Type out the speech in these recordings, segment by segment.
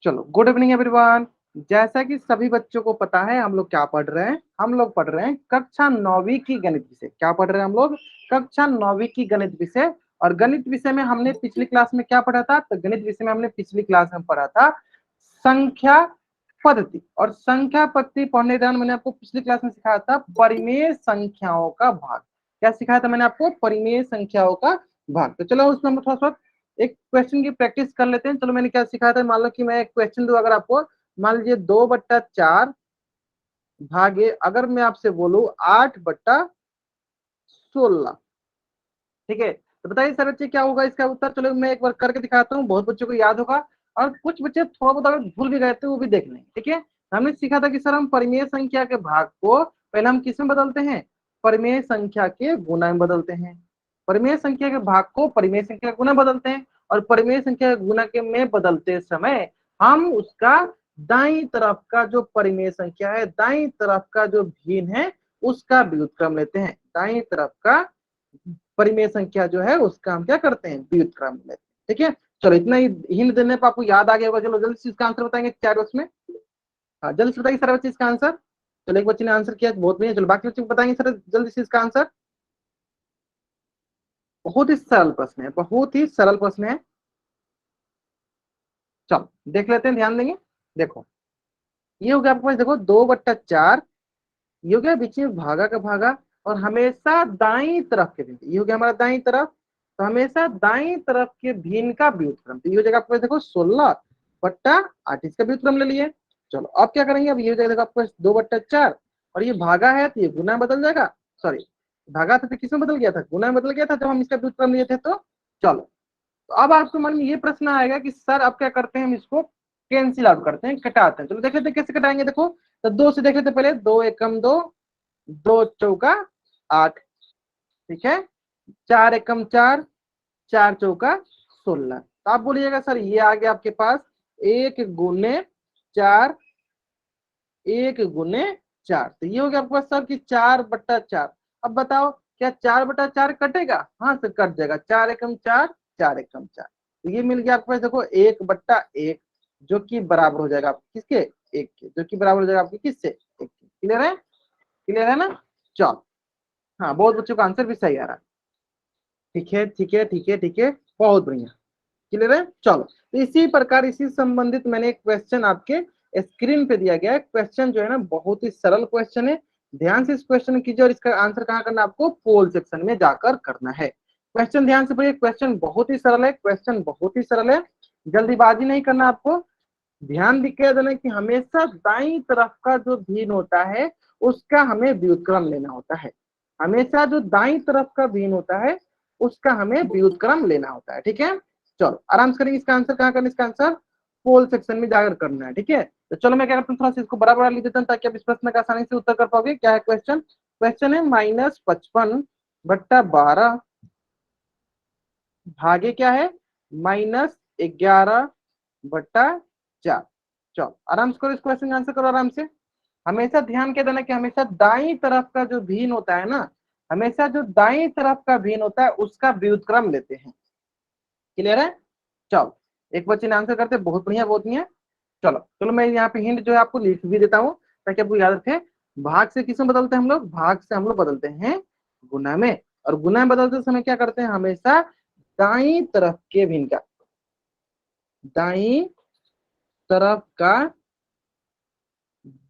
चलो, good evening everyone. जैसा कि सभी बच्चों को पता है, हम लोग क्या पढ़ रहे हैं? हम लोग पढ़ रहे हैं कक्षा 9वीं की गणित विषय। क्या पढ़ रहे हैं हम लोग? कक्षा 9वीं की गणित विषय। और गणित विषय में हमने पिछली क्लास में क्या पढ़ा था? तो गणित विषय में हमने पिछली क्लास में पढ़ा था संख्या पद्धति। और संख्या पद्धति पढ़ने के दौरान मैंने आपको पिछली क्लास में सिखाया था परिमेय संख्याओं का भाग। क्या सिखाया था मैंने आपको? परिमेय संख्याओं का भाग। तो चलो उसमें हम थोड़ा सा एक क्वेश्चन की प्रैक्टिस कर लेते हैं। चलो, मैंने क्या सिखाया था? मान लो कि मैं एक क्वेश्चन दूं अगर आपको, मान लीजिए 2/4 भागे, अगर मैं आपसे बोलूं 8/16, ठीक है, तो बताइए सर बच्चे क्या होगा इसका उत्तर? चलो मैं एक बार करके दिखाता हूँ, बहुत बच्चों को याद होगा और कुछ बच्चे थोड़ा बहुत अगर भूल भी गए थे वो भी देख लेंगे। ठीक है, हमने सीखा था कि सर हम परिमेय संख्या के भाग को पहले हम किस में बदलते हैं? परिमेय संख्या के गुणा में बदलते हैं। परिमेय संख्या के भाग को परिमेय संख्या के गुणा बदलते हैं। और परिमेय संख्या के गुणा के में बदलते समय हम उसका दाईं तरफ का जो परिमेय संख्या है, दाईं तरफ का जो भिन्न है, उसका व्युत्क्रम लेते हैं। दाईं तरफ का परिमेय संख्या जो है उसका हम क्या करते हैं? व्युत्क्रम लेते हैं। ठीक है, चलो इतना ही हिंट देने पर आपको याद आ गया होगा। चलो जल्दी से इसका आंसर बताएंगे चार बॉक्स में। हाँ, जल्दी से बताइए सर बच्चे इसका आंसर। चलो एक बच्चे ने आंसर किया, बहुत बढ़िया। चलो बाकी बच्चे को बताएंगे सर जल्दी से इसका आंसर। बहुत ही सरल प्रश्न है, बहुत ही सरल प्रश्न है। चलो देख लेते हैं, ध्यान देंगे। देखो, ये हो गया आपके पास, देखो 2/4, ये हो गया बीच में भागा का भागा, और हमेशा दाईं तरफ के भिन्न, ये हो गया हमारा दाईं तरफ, तो हमेशा दाईं तरफ के भिन्न का व्युत्क्रम, तो ये हो जाएगा आपके पास देखो 16/8, इसका व्युत्क्रम ले लिए। चलो अब क्या करेंगे? अब ये हो जाएगा देखो आपके पास 2/4, और ये भागा है तो ये गुना बदल जाएगा। सॉरी, भागा था तो किसमें बदल गया था? गुना में बदल गया था जब हम इसका व्युत्क्रम लिए थे। तो चलो, तो अब आपके मन में ये प्रश्न आएगा कि सर अब क्या करते हैं? हम इसको कैंसिल आउट करते हैं, कटाते हैं। चलो देख लेते हैं कैसे कटाएंगे। देखो, तो दो से देख लेते हैं पहले। 2 एकम 2, 2 चौका 8, ठीक है। 4 एकम 4, 4 चौका 16। तो आप बोलिएगा सर ये आ गया आपके पास 1 गुने 4, 1 गुने 4, तो ये हो गया आपके पास सर कि 4/4। अब बताओ क्या 4/4 कटेगा? हाँ सर कट जाएगा। 4 एकम 4, 4 एकम 4, तो ये मिल गया आपके पास देखो 1/1, जो कि बराबर हो जाएगा आपके किसके? 1 के, जो कि बराबर हो जाएगा आपके किससे? 1 के। क्लियर है? क्लियर है ना? चलो, हाँ बहुत बच्चों का आंसर भी सही आ रहा है। ठीक है, ठीक है, ठीक है, ठीक है, बहुत बढ़िया। क्लियर है? चलो, तो इसी प्रकार इसी संबंधित मैंने एक क्वेश्चन आपके स्क्रीन पे दिया गया है। क्वेश्चन जो है ना बहुत ही सरल क्वेश्चन है। ध्यान से इस क्वेश्चन कीजिए, और इसका आंसर कहाँ करना? आपको पोल सेक्शन में जाकर करना है। क्वेश्चन ध्यान से पढ़िए, क्वेश्चन बहुत ही सरल है, क्वेश्चन बहुत ही सरल है। जल्दीबाजी नहीं करना आपको। ध्यान दिया देना कि हमेशा दाईं तरफ का जो भिन्न होता है उसका हमें व्युत्क्रम लेना होता है। हमेशा जो दाईं तरफ का भिन्न होता है उसका हमें व्युत्क्रम लेना होता है। ठीक है, चलो आराम से करेंगे। इसका आंसर कहाँ करना? इसका आंसर पोल सेक्शन में जाकर करना है। ठीक है, तो चलो मैं क्या करता हूँ, थोड़ा सा इसको बड़ा बड़ा लिख देता हूँ ताकि आप इस प्रश्न का आसानी से उत्तर कर पाओगे। क्या है क्वेश्चन? क्वेश्चन है -55/12 भागे क्या है? -11/4। चलो आराम से करो, इस क्वेश्चन का आंसर करो आराम से। हमेशा ध्यान क्या देना कि हमेशा दाईं तरफ का जो भिन्न होता है ना, हमेशा जो दाईं तरफ का भिन्न होता है उसका व्युत्क्रम लेते हैं। क्लियर है? चलो, एक बच्चे ने आंसर करते, बहुत बढ़िया, बहुत बढ़िया। चलो चलो, मैं यहाँ पे हिंट जो है आपको लिख भी देता हूँ ताकि आपको याद रखे। भाग से किसमें बदलते हैं हम लोग? भाग से हम लोग बदलते हैं गुना में। और गुना में बदलते समय क्या करते हैं? हमेशा दाईं तरफ के भिन्न का, दाईं तरफ का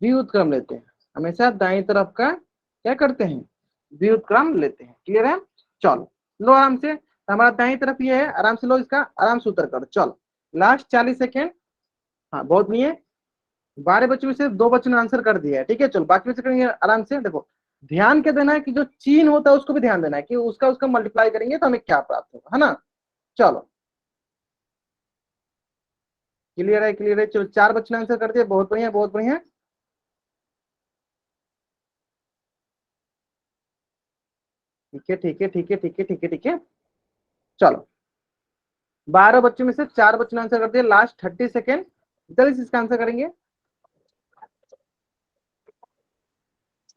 व्युत्क्रम लेते हैं। हमेशा दाईं तरफ का क्या करते हैं? व्युत्क्रम लेते हैं। क्लियर है? चलो लो आराम से, तो हमारा दाईं तरफ ये है, आराम से लो इसका, आराम से उत्तर करो। चलो लास्ट 40 सेकेंड। हाँ बहुत नहीं है, 12 बच्चों में से 2 बच्चों ने आंसर कर दिया है। ठीक है, चलो बाकी बच्चे करेंगे आराम से। देखो, ध्यान क्या देना है कि जो चिन्ह होता है उसको भी ध्यान देना है कि उसका उसका मल्टीप्लाई करेंगे तो हमें क्या प्राप्त होगा, है ना? चलो क्लियर है? क्लियर है? चलो 4 बच्चों ने आंसर कर दिया, बहुत बढ़िया, बहुत बढ़िया। ठीक है, ठीक है, ठीक है, ठीक है, ठीक है, ठीक है। चलो 12 बच्चों में से 4 बच्चों ने आंसर कर दिया। लास्ट 30 सेकेंड, जल्दी से इसका आंसर करेंगे।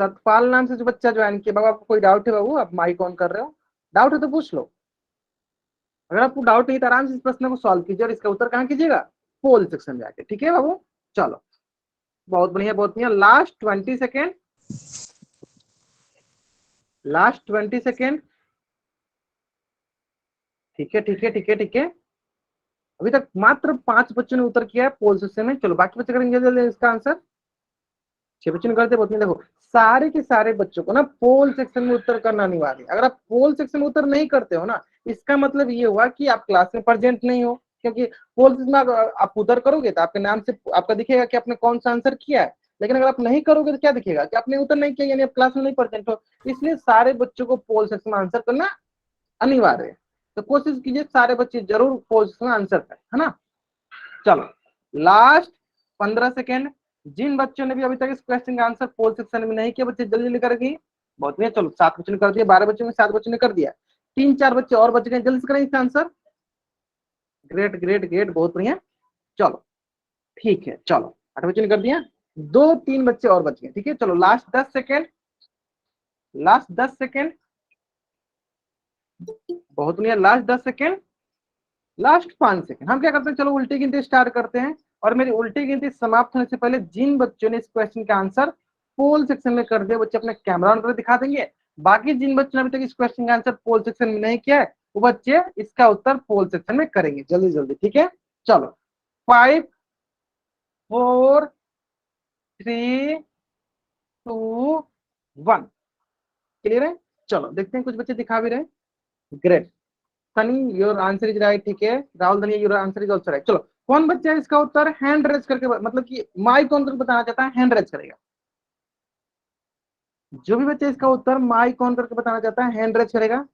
सतपाल नाम से जो बच्चा ज्वाइन किया, बाबू आपको कोई डाउट है? बाबू आप माइक ऑन कर रहे हो, डाउट है तो पूछ लो। अगर आपको डाउट नहीं तो आराम से इस प्रश्न को सॉल्व कीजिए और इसका उत्तर कहाँ कीजिएगा? पोल सेक्शन में आके। ठीक है बाबू, चलो बहुत बढ़िया बहुत बढ़िया। Last 20 second, last 20 second. ठीक है ठीक है ठीक है ठीक है। अभी तक मात्र 5 बच्चों ने उत्तर किया है पोल सेक्शन में। चलो बाकी बच्चे करेंगे जल्दी इसका आंसर। 6 बच्चों ने करते बहुत नहीं। देखो सारे के सारे बच्चों को ना पोल सेक्शन में उत्तर करना अनिवार्य है। अगर आप पोल सेक्शन में उत्तर नहीं करते हो ना, इसका मतलब ये हुआ कि आप क्लास में प्रेजेंट नहीं हो। क्योंकि पोल सेक्शन में आप उत्तर करोगे तो आपके नाम से आपका दिखेगा कि आपने कौन सा आंसर किया है, लेकिन अगर आप नहीं करोगे तो क्या दिखेगा कि आपने उत्तर नहीं किया, यानी आप क्लास में नहीं प्रेजेंट हो। इसलिए सारे बच्चों को पोल सेक्शन में आंसर करना अनिवार्य है। तो कोशिश कीजिए सारे बच्चे जरूर पोल सेक्शन में आंसर करें, है ना। चलो लास्ट 15 सेकेंड। जिन बच्चों ने भी अभी तक इस क्वेश्चन का आंसर पोल सेक्शन में नहीं किया, बच्चे जल्दी जल्दी करेंगे। बहुत बढ़िया, चलो 7 बच्चों ने कर दिया, 12 बच्चों में 7 बच्चों ने कर दिया, 3-4 बच्चे और बच गए, जल्दी से करें इसका आंसर। ग्रेट ग्रेट ग्रेट, बहुत बढ़िया। चलो ठीक है, चलो 8 बच्चों ने कर दिया, 2-3 बच्चे और बच गए। ठीक है, चलो लास्ट 10 सेकेंड, लास्ट 10 सेकेंड। बहुत बढ़िया, लास्ट 10 सेकेंड, लास्ट 5 सेकेंड। हम क्या करते हैं, चलो उल्टी गिनती स्टार्ट करते हैं। और मेरी उल्टी गिनती समाप्त होने से पहले जिन बच्चों ने इस क्वेश्चन का आंसर पोल सेक्शन में कर दिया, बच्चे अपने कैमरा ऑन करके दिखा देंगे। बाकी जिन बच्चों ने अभी तक इस क्वेश्चन का आंसर पोल सेक्शन में नहीं किया है, वो बच्चे इसका उत्तर पोल सेक्शन में करेंगे जल्दी जल्दी। ठीक है, चलो 5 4 3 2 1। क्लियर है। चलो देखते हैं कुछ बच्चे दिखा भी रहे। Great, Sunny your answer is right. ठीक है, राहुल धनिया your answer is also right. चलो कौन बच्चा है इसका उत्तर हैंड रेज करके, मतलब कि माइक ऑन करके बताना चाहता है, हैंड रेज करेगा। जो भी बच्चा इसका उत्तर माइक ऑन करके बताना चाहता है हैंड रेज करेगा।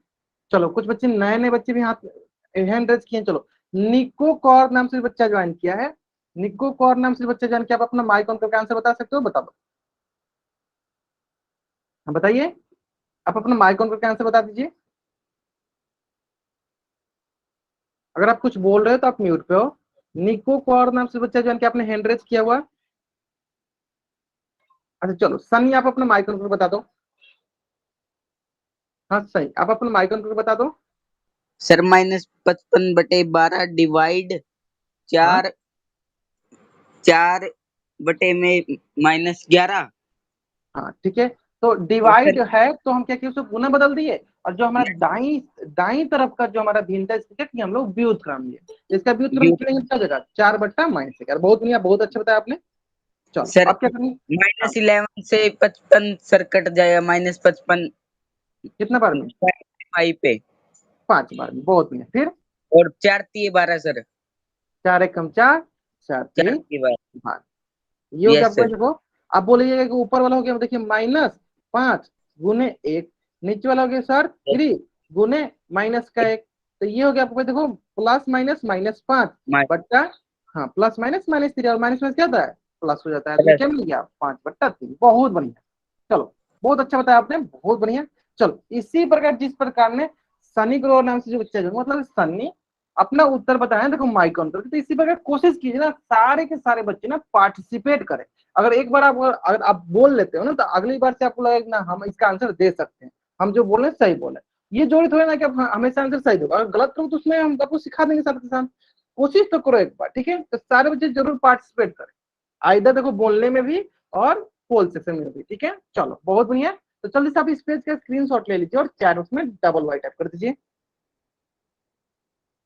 चलो कुछ बच्चे नए नए बच्चे भी हाथ हैंड रेज किए। चलो निको कौर नाम से बच्चा ज्वाइन किया है, निको कौर नाम से बच्चा ज्वाइन किया। आप अपना माइक ऑन करके आंसर बता सकते हो, बता दो। हाँ बताइए, आप अपना माइक ऑन करके आंसर बता दीजिए। अगर आप कुछ बोल रहे हो तो आप म्यूट पे हो। निको कौर नाम से बच्चा ज्वाइन किया, आपने हैंड रेज किया हुआ। अच्छा चलो सनी, आप अपना माइक ऑन करके बता दो। हाँ सही, आप अपना माइक ऑन करके बता दो। सर -55/12 डिवाइड हाँ 4 4 बटे में -11। हाँ ठीक है, तो और डिवाइड सर है तो हम क्या किए, उसको गुना बदल दिए। और जो हमारा दाई दाई तरफ का जो हमारा भिन्नता है, इसको क्या किया हम लोग व्युत्क्रम लिए। इसका व्युत्क्रम कितने क्या जगह 4/-11। बहुत बढ़िया, बहुत अच्छा बताया आपने। चलो सर अब क्या करेंगे। हाँ, -11 से 55 सर कट जाएगा, -55 कितना बार में, 5 पे। 5 बार में। बहुत बढ़िया, फिर और 4 तिये 12 सर, 4 एकम 4, 4 4 3 तिये 12। 12। ये हो गया यस आपको। सर। देखो आप बोलिएगा कि ऊपर वाला हो गया, देखिए -5 गुने 1, नीचे वाला हो गया सर 3 गुने -1। तो ये हो गया आपको, देखो प्लस माइनस -5 बट्टा, हाँ प्लस माइनस -3, और माइनस माइनस क्या होता है, प्लस हो जाता है। तो ये क्या मिल गया 5/3। बहुत बढ़िया, चलो बहुत अच्छा बताया आपने, बहुत बढ़िया। चलो इसी प्रकार जिस प्रकार ने सनी ग्रोवर नाम से जो बच्चा जो मतलब सनी अपना उत्तर बताया, देखो माइक ऑन करके, तो इसी प्रकार कोशिश कीजिए ना सारे के सारे बच्चे ना पार्टिसिपेट करें। अगर एक बार आप अगर आप बोल लेते हो ना, तो अगली बार से आपको लगेगा ना हम इसका आंसर दे सकते हैं, हम जो बोले सही बोले। ये जोड़ी थोड़ी ना कि आप हमेशा आंसर सही दो, अगर गलत करो तो उसमें हम आपको सिखा देंगे साथ के साथ। कोशिश तो करो एक बार, ठीक है। तो सारे बच्चे जरूर पार्टिसिपेट करें, आइदर देखो बोलने में भी और पोल सेक्शन में भी। ठीक है, चलो बहुत बढ़िया। तो जल्दी से आप इस पेज का स्क्रीनशॉट ले लीजिए और चैट उसमें डबल वाई टाइप कर दीजिए।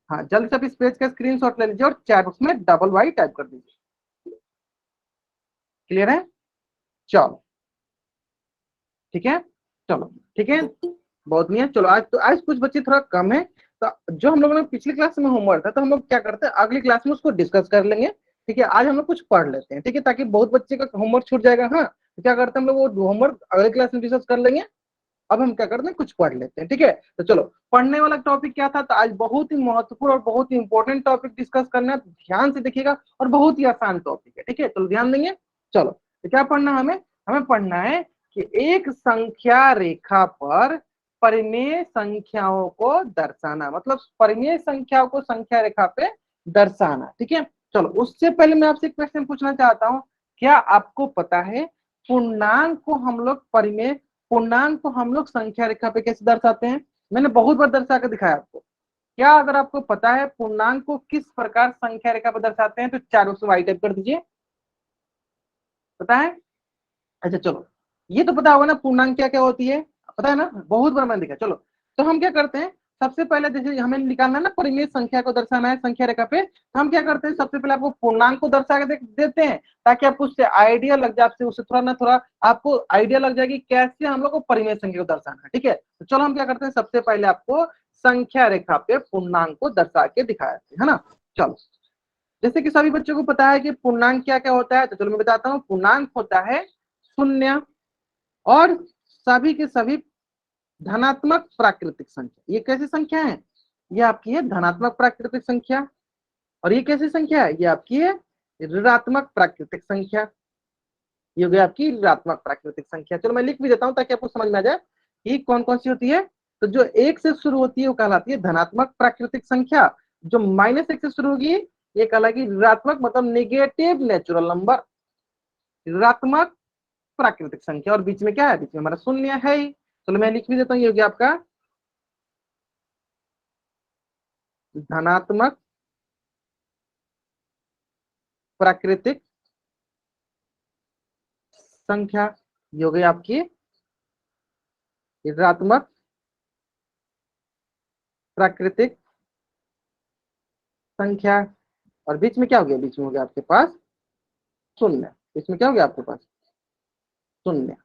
हाँ जल्दी से आप इस पेज का स्क्रीनशॉट ले लीजिए और चैट उसमें डबल वाई टाइप कर दीजिए। क्लियर है, चलो ठीक है, चलो ठीक है, बहुत बढ़िया। चलो आज तो आज कुछ बच्चे थोड़ा कम है, तो जो हम लोगों ने पिछली क्लास में होमवर्क था, तो हम लोग क्या करते हैं अगली क्लास में उसको डिस्कस कर लेंगे। ठीक है, आज हम लोग कुछ पढ़ लेते हैं, ठीक है, ताकि बहुत बच्चे का होमवर्क छूट जाएगा। हाँ तो क्या करते हैं हम लोग वो होमवर्क अगली क्लास में डिस्कस कर लेंगे। अब हम क्या करते हैं कुछ पढ़ लेते हैं, ठीक है। तो चलो पढ़ने वाला टॉपिक क्या था, तो आज बहुत ही महत्वपूर्ण और बहुत ही इंपॉर्टेंट टॉपिक डिस्कस करना है, ध्यान से देखिएगा। और बहुत ही आसान टॉपिक है, ठीक है, चलो ध्यान देंगे। चलो तो क्या पढ़ना है हमें, हमें पढ़ना है कि एक संख्या रेखा पर परिमेय संख्याओं को दर्शाना, मतलब परिमेय संख्याओं को संख्या रेखा पे दर्शाना। ठीक है, चलो उससे पहले मैं आपसे क्वेश्चन पूछना चाहता हूँ, क्या आपको पता है पूर्णांक को हम लोग पूर्णांक को हम लोग संख्या रेखा पे कैसे दर्शाते हैं। मैंने बहुत बार दर्शा कर दिखाया आपको। क्या अगर आपको पता है पूर्णांक को किस प्रकार संख्या रेखा पर दर्शाते हैं तो चारों से वाई टाइप कर दीजिए। पता है? अच्छा चलो, ये तो पता होगा ना पूर्णांक क्या क्या होती है, पता है ना, बहुत बार मैंने देखा। चलो तो हम क्या करते हैं, सबसे पहले जैसे हमें निकालना है ना परिमेय संख्या को दर्शाना है संख्या रेखा पे, तो हम क्या करते हैं सबसे पहले आपको पूर्णांक को दर्शा के देते हैं ताकि आपको उससे आइडिया लग जाए, आपसे उससे थोड़ा ना थोड़ा आपको आइडिया लग जाएगी कैसे हम लोग को परिमेय संख्या को दर्शाना है। ठीक है, तो चलो हम क्या करते हैं, सबसे पहले आपको संख्या रेखा पे पूर्णांक को दर्शा के दिखाया है ना। चलो, जैसे कि सभी बच्चों को पता है कि पूर्णांक क्या क्या होता है, तो चलो मैं बताता हूँ। पूर्णांक होता है शून्य और सभी के सभी धनात्मक प्राकृतिक संख्या। ये कैसी संख्या है? ये आपकी है धनात्मक प्राकृतिक संख्या। और ये कैसी संख्या है? ये आपकी है ऋणात्मक प्राकृतिक संख्या। ये हो गई आपकी ऋणात्मक प्राकृतिक संख्या। चलो मैं लिख भी देता हूं ताकि आपको समझ में आ जाए कि कौन कौन सी होती है। तो जो एक से शुरू होती है वो कहलाती है धनात्मक प्राकृतिक संख्या। जो माइनस एक से शुरू होगी ये कहलाएगी ऋणात्मक, मतलब नेगेटिव नेचुरल नंबर, ऋणात्मक प्राकृतिक संख्या। और बीच में क्या है? बीच में हमारा शून्य है ही। चलो मैं लिख भी देता हूँ, ये हो गया आपका धनात्मक प्राकृतिक संख्या। ये हो गई आपकी ऋणात्मक प्राकृतिक संख्या। और बीच में क्या हो गया? बीच में हो गया आपके पास शून्य। बीच में क्या हो गया आपके पास? शून्य।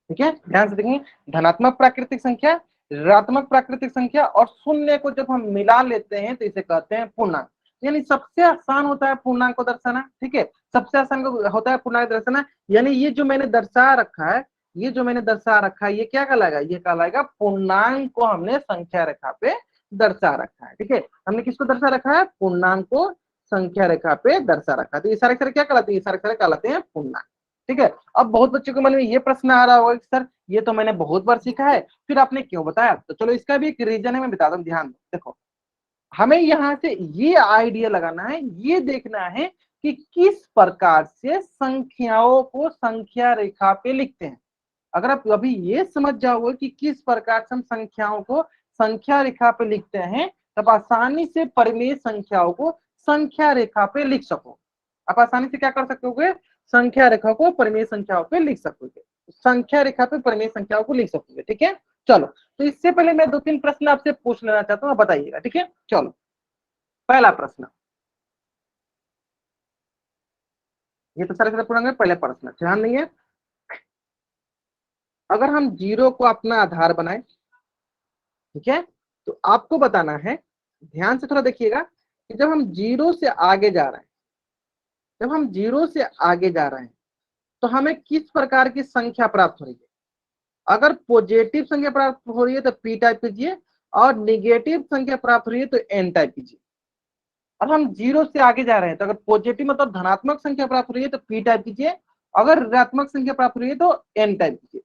ठीक है, ध्यान से देखेंगे, धनात्मक प्राकृतिक संख्या, ऋणात्मक प्राकृतिक संख्या और शून्य को जब हम मिला लेते हैं तो इसे कहते हैं पूर्णांक। यानी सबसे आसान होता है पूर्णांक को दर्शाना। ठीक है, सबसे आसान होता है पूर्णांक दर्शाना। यानी ये जो मैंने दर्शा रखा है, ये जो मैंने दर्शा रखा है, ये क्या कहलाएगा? ये कहलाएगा पूर्णांक को हमने संख्या रेखा पे दर्शा रखा है। ठीक है, हमने किसको दर्शा रखा है? पूर्णांक को संख्या रेखा पे दर्शा रखा है। तो ये सारे क्या कहलाते हैं? ये सारे कहलाते हैं पूर्णांक। ठीक है, अब बहुत बच्चों के मन में ये प्रश्न आ रहा होगा कि सर ये तो मैंने बहुत बार सीखा है, फिर आपने क्यों बताया? तो चलो इसका भी एक रीजन है, मैं बताता हूँ। ध्यान देखो, हमें यहाँ से ये आइडिया लगाना है, ये देखना है कि किस प्रकार से संख्याओं को संख्या रेखा पे लिखते हैं। अगर आप अभी ये समझ जाओगे कि किस प्रकार से हम संख्याओं को संख्या रेखा पे लिखते हैं, तब आसानी से परिमेय संख्याओं को संख्या रेखा पे लिख सको। आप आसानी से क्या कर सकोगे? संख्या रेखा को परिमेय संख्याओं पे लिख सकोगे, संख्या रेखा पे परिमेय संख्याओं को लिख सकोगे। ठीक है, चलो तो इससे पहले मैं 2-3 प्रश्न आपसे पूछ लेना चाहता हूँ, बताइएगा। ठीक है, चलो पहला प्रश्न, ये तो सारे पूरा पहले प्रश्न ध्यान देंगे। अगर हम जीरो को अपना आधार बनाए, ठीक है, तो आपको बताना है, ध्यान से थोड़ा देखिएगा, कि जब हम जीरो से आगे जा रहे हैं, जब हम जीरो से आगे जा रहे हैं तो हमें किस प्रकार की संख्या प्राप्त हो रही है? अगर पॉजिटिव संख्या प्राप्त हो रही है तो पी टाइप कीजिए, और निगेटिव संख्या प्राप्त हो रही है तो एन टाइप कीजिए। अब हम जीरो से आगे जा रहे हैं तो अगर पॉजिटिव मतलब धनात्मक संख्या प्राप्त हो रही है तो पी टाइप कीजिए, अगर ऋणात्मक संख्या प्राप्त हो रही है तो एन टाइप कीजिए।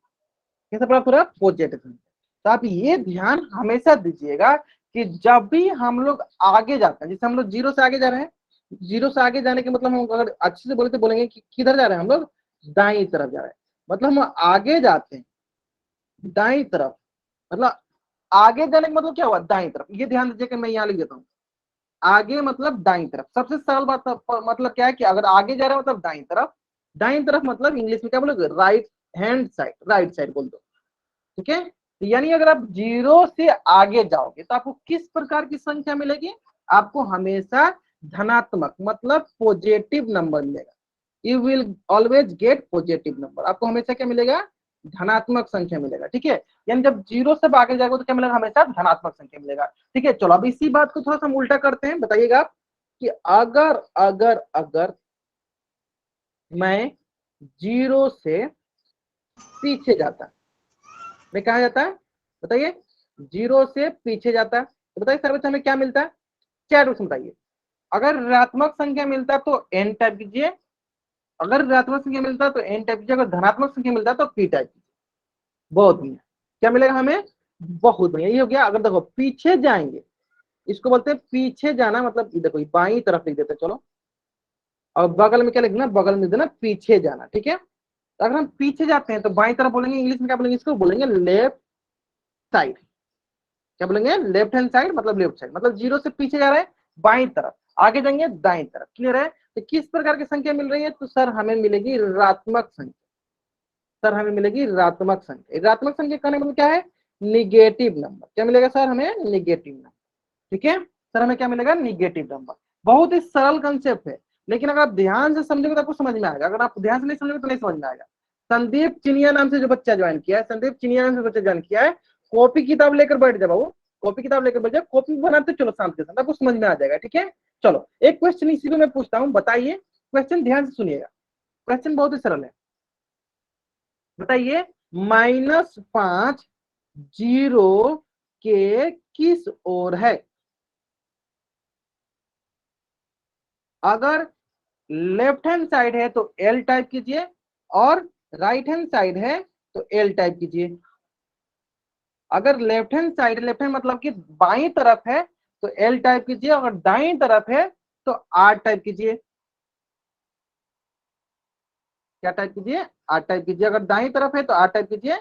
कैसे प्राप्त हो रहा है? पॉजिटिव संख्या। तो आप ये ध्यान हमेशा दीजिएगा कि जब भी हम लोग आगे जाते हैं, जैसे हम लोग जीरो से आगे जा रहे हैं, जीरो से आगे जाने के मतलब हम अगर अच्छे से बोले तो बोलेंगे कि किधर जा रहे हैं हम लोग? दाई तरफ जा रहे हैं। मतलब हम आगे जाते हैं दाई तरफ, मतलब आगे जाने का मतलब क्या हुआ? दाई तरफ। ये ध्यान दीजिए कि मैं यहाँ लिख देता हूँ, आगे मतलब दाई तरफ। सबसे सरल बात मतलब क्या है कि अगर आगे जा रहा है मतलब दाई तरफ, दाई तरफ मतलब इंग्लिश में क्या बोलोगे? Right hand side, right side बोल दो। ठीक है, यानी अगर आप जीरो से आगे जाओगे तो आपको किस प्रकार की संख्या मिलेगी? आपको हमेशा धनात्मक मतलब पॉजिटिव नंबर मिलेगा। You will always get positive number. आपको हमेशा क्या मिलेगा? धनात्मक संख्या मिलेगा। ठीक है, यानी जब जीरो से आगे जाएगा तो क्या मिलेगा? हमेशा धनात्मक संख्या मिलेगा। ठीक है, चलो अब इसी बात को थोड़ा सा हम उल्टा करते हैं। बताइएगा कि अगर अगर अगर मैं जीरो से पीछे जाता, मैं कहा जाता है? बताइए, जीरो से पीछे जाता तो बताइए सर बच्चा हमें क्या मिलता है? क्या रूल्स बताइए। अगर ऋणात्मक संख्या मिलता है तो एन टाइप कीजिए, अगर ऋणात्मक संख्या मिलता है तो एन टाइप कीजिए, अगर धनात्मक संख्या मिलता है तो पी टाइप कीजिए। बहुत बढ़िया, क्या मिलेगा हमें? बहुत बढ़िया, ये हो गया। अगर देखो पीछे जाएंगे, इसको बोलते हैं पीछे जाना, मतलब देखो बाई तरफ लिख देते चलो, और बगल में क्या लिखना? बगल में देना पीछे जाना। ठीक है, तो अगर हम पीछे जाते हैं तो बाई तरफ बोलेंगे, इंग्लिश में क्या बोलेंगे? इसको बोलेंगे लेफ्ट साइड। क्या बोलेंगे, लेफ्ट हैंड साइड मतलब लेफ्ट साइड, मतलब जीरो से पीछे जा रहे हैं बाई तरफ, आगे जाएंगे दाई तरफ। क्लियर है? तो किस प्रकार की संख्या मिल रही है, तो सर हमें मिलेगी ऋणात्मक संख्या। सर हमें मिलेगी ऋणात्मक संख्या। ऋणात्मक संख्या कहने का मतलब क्या है, निगेटिव नंबर। क्या मिलेगा सर हमें, निगेटिव नंबर। ठीक है सर, हमें क्या मिलेगा, निगेटिव नंबर। बहुत ही सरल कंसेप्ट है, लेकिन अगर आप ध्यान से समझोगे तो आपको समझ में आएगा, अगर आप ध्यान से नहीं समझोगे तो नहीं समझ में आएगा। संदीप चिनिया नाम से जो बच्चा ज्वाइन किया है, संदीप चिनिया नाम से बच्चा ज्वाइन किया है, कॉपी किताब लेकर बैठ जाओ बाबू, कॉपी किताब लेकर बैठ जाओ, कॉपी बनाते चलो शांत के साथ, आपको समझ में आ जाएगा। ठीक है, चलो एक क्वेश्चन इसी को मैं पूछता हूँ, बताइए, क्वेश्चन ध्यान से सुनिएगा, क्वेश्चन बहुत ही सरल है। बताइए, -5 जीरो के किस ओर है? अगर लेफ्ट हैंड साइड है तो एल टाइप कीजिए, और राइट हैंड साइड है तो एल टाइप कीजिए। अगर left hand side, left hand मतलब कि बाई तरफ है तो एल टाइप कीजिए, अगर दाई तरफ है तो आर टाइप कीजिए। क्या टाइप कीजिए, आर टाइप कीजिए। अगर दाई तरफ है तो आर टाइप कीजिए,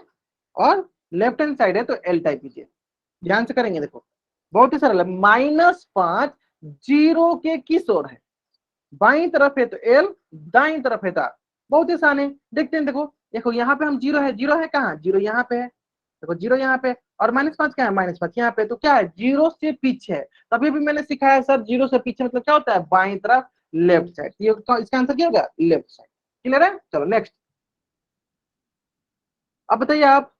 और लेफ्ट हैंड साइड है तो एल टाइप कीजिए। ध्यान से करेंगे, देखो बहुत ही सरल है। -5 जीरो के किस ओर है? बाई तरफ है तो एल, दाई तरफ है तो आर। बहुत ही आसान है, देखते हैं। देखो देखो यहाँ पे हम जीरो है, जीरो है कहाँ, जीरो यहाँ पे है, देखो जीरो यहाँ पे, और -5 क्या है, -5 यहाँ पे, तो क्या है, जीरो से पीछे है। तभी भी मैंने सिखाया सर, जीरो से पीछे मतलब क्या होता है, बाई तरफ, लेफ्ट साइड। ये तो इसका आंसर क्या होगा, लेफ्ट साइड। क्लियर है? चलो नेक्स्ट। अब बताइए आप,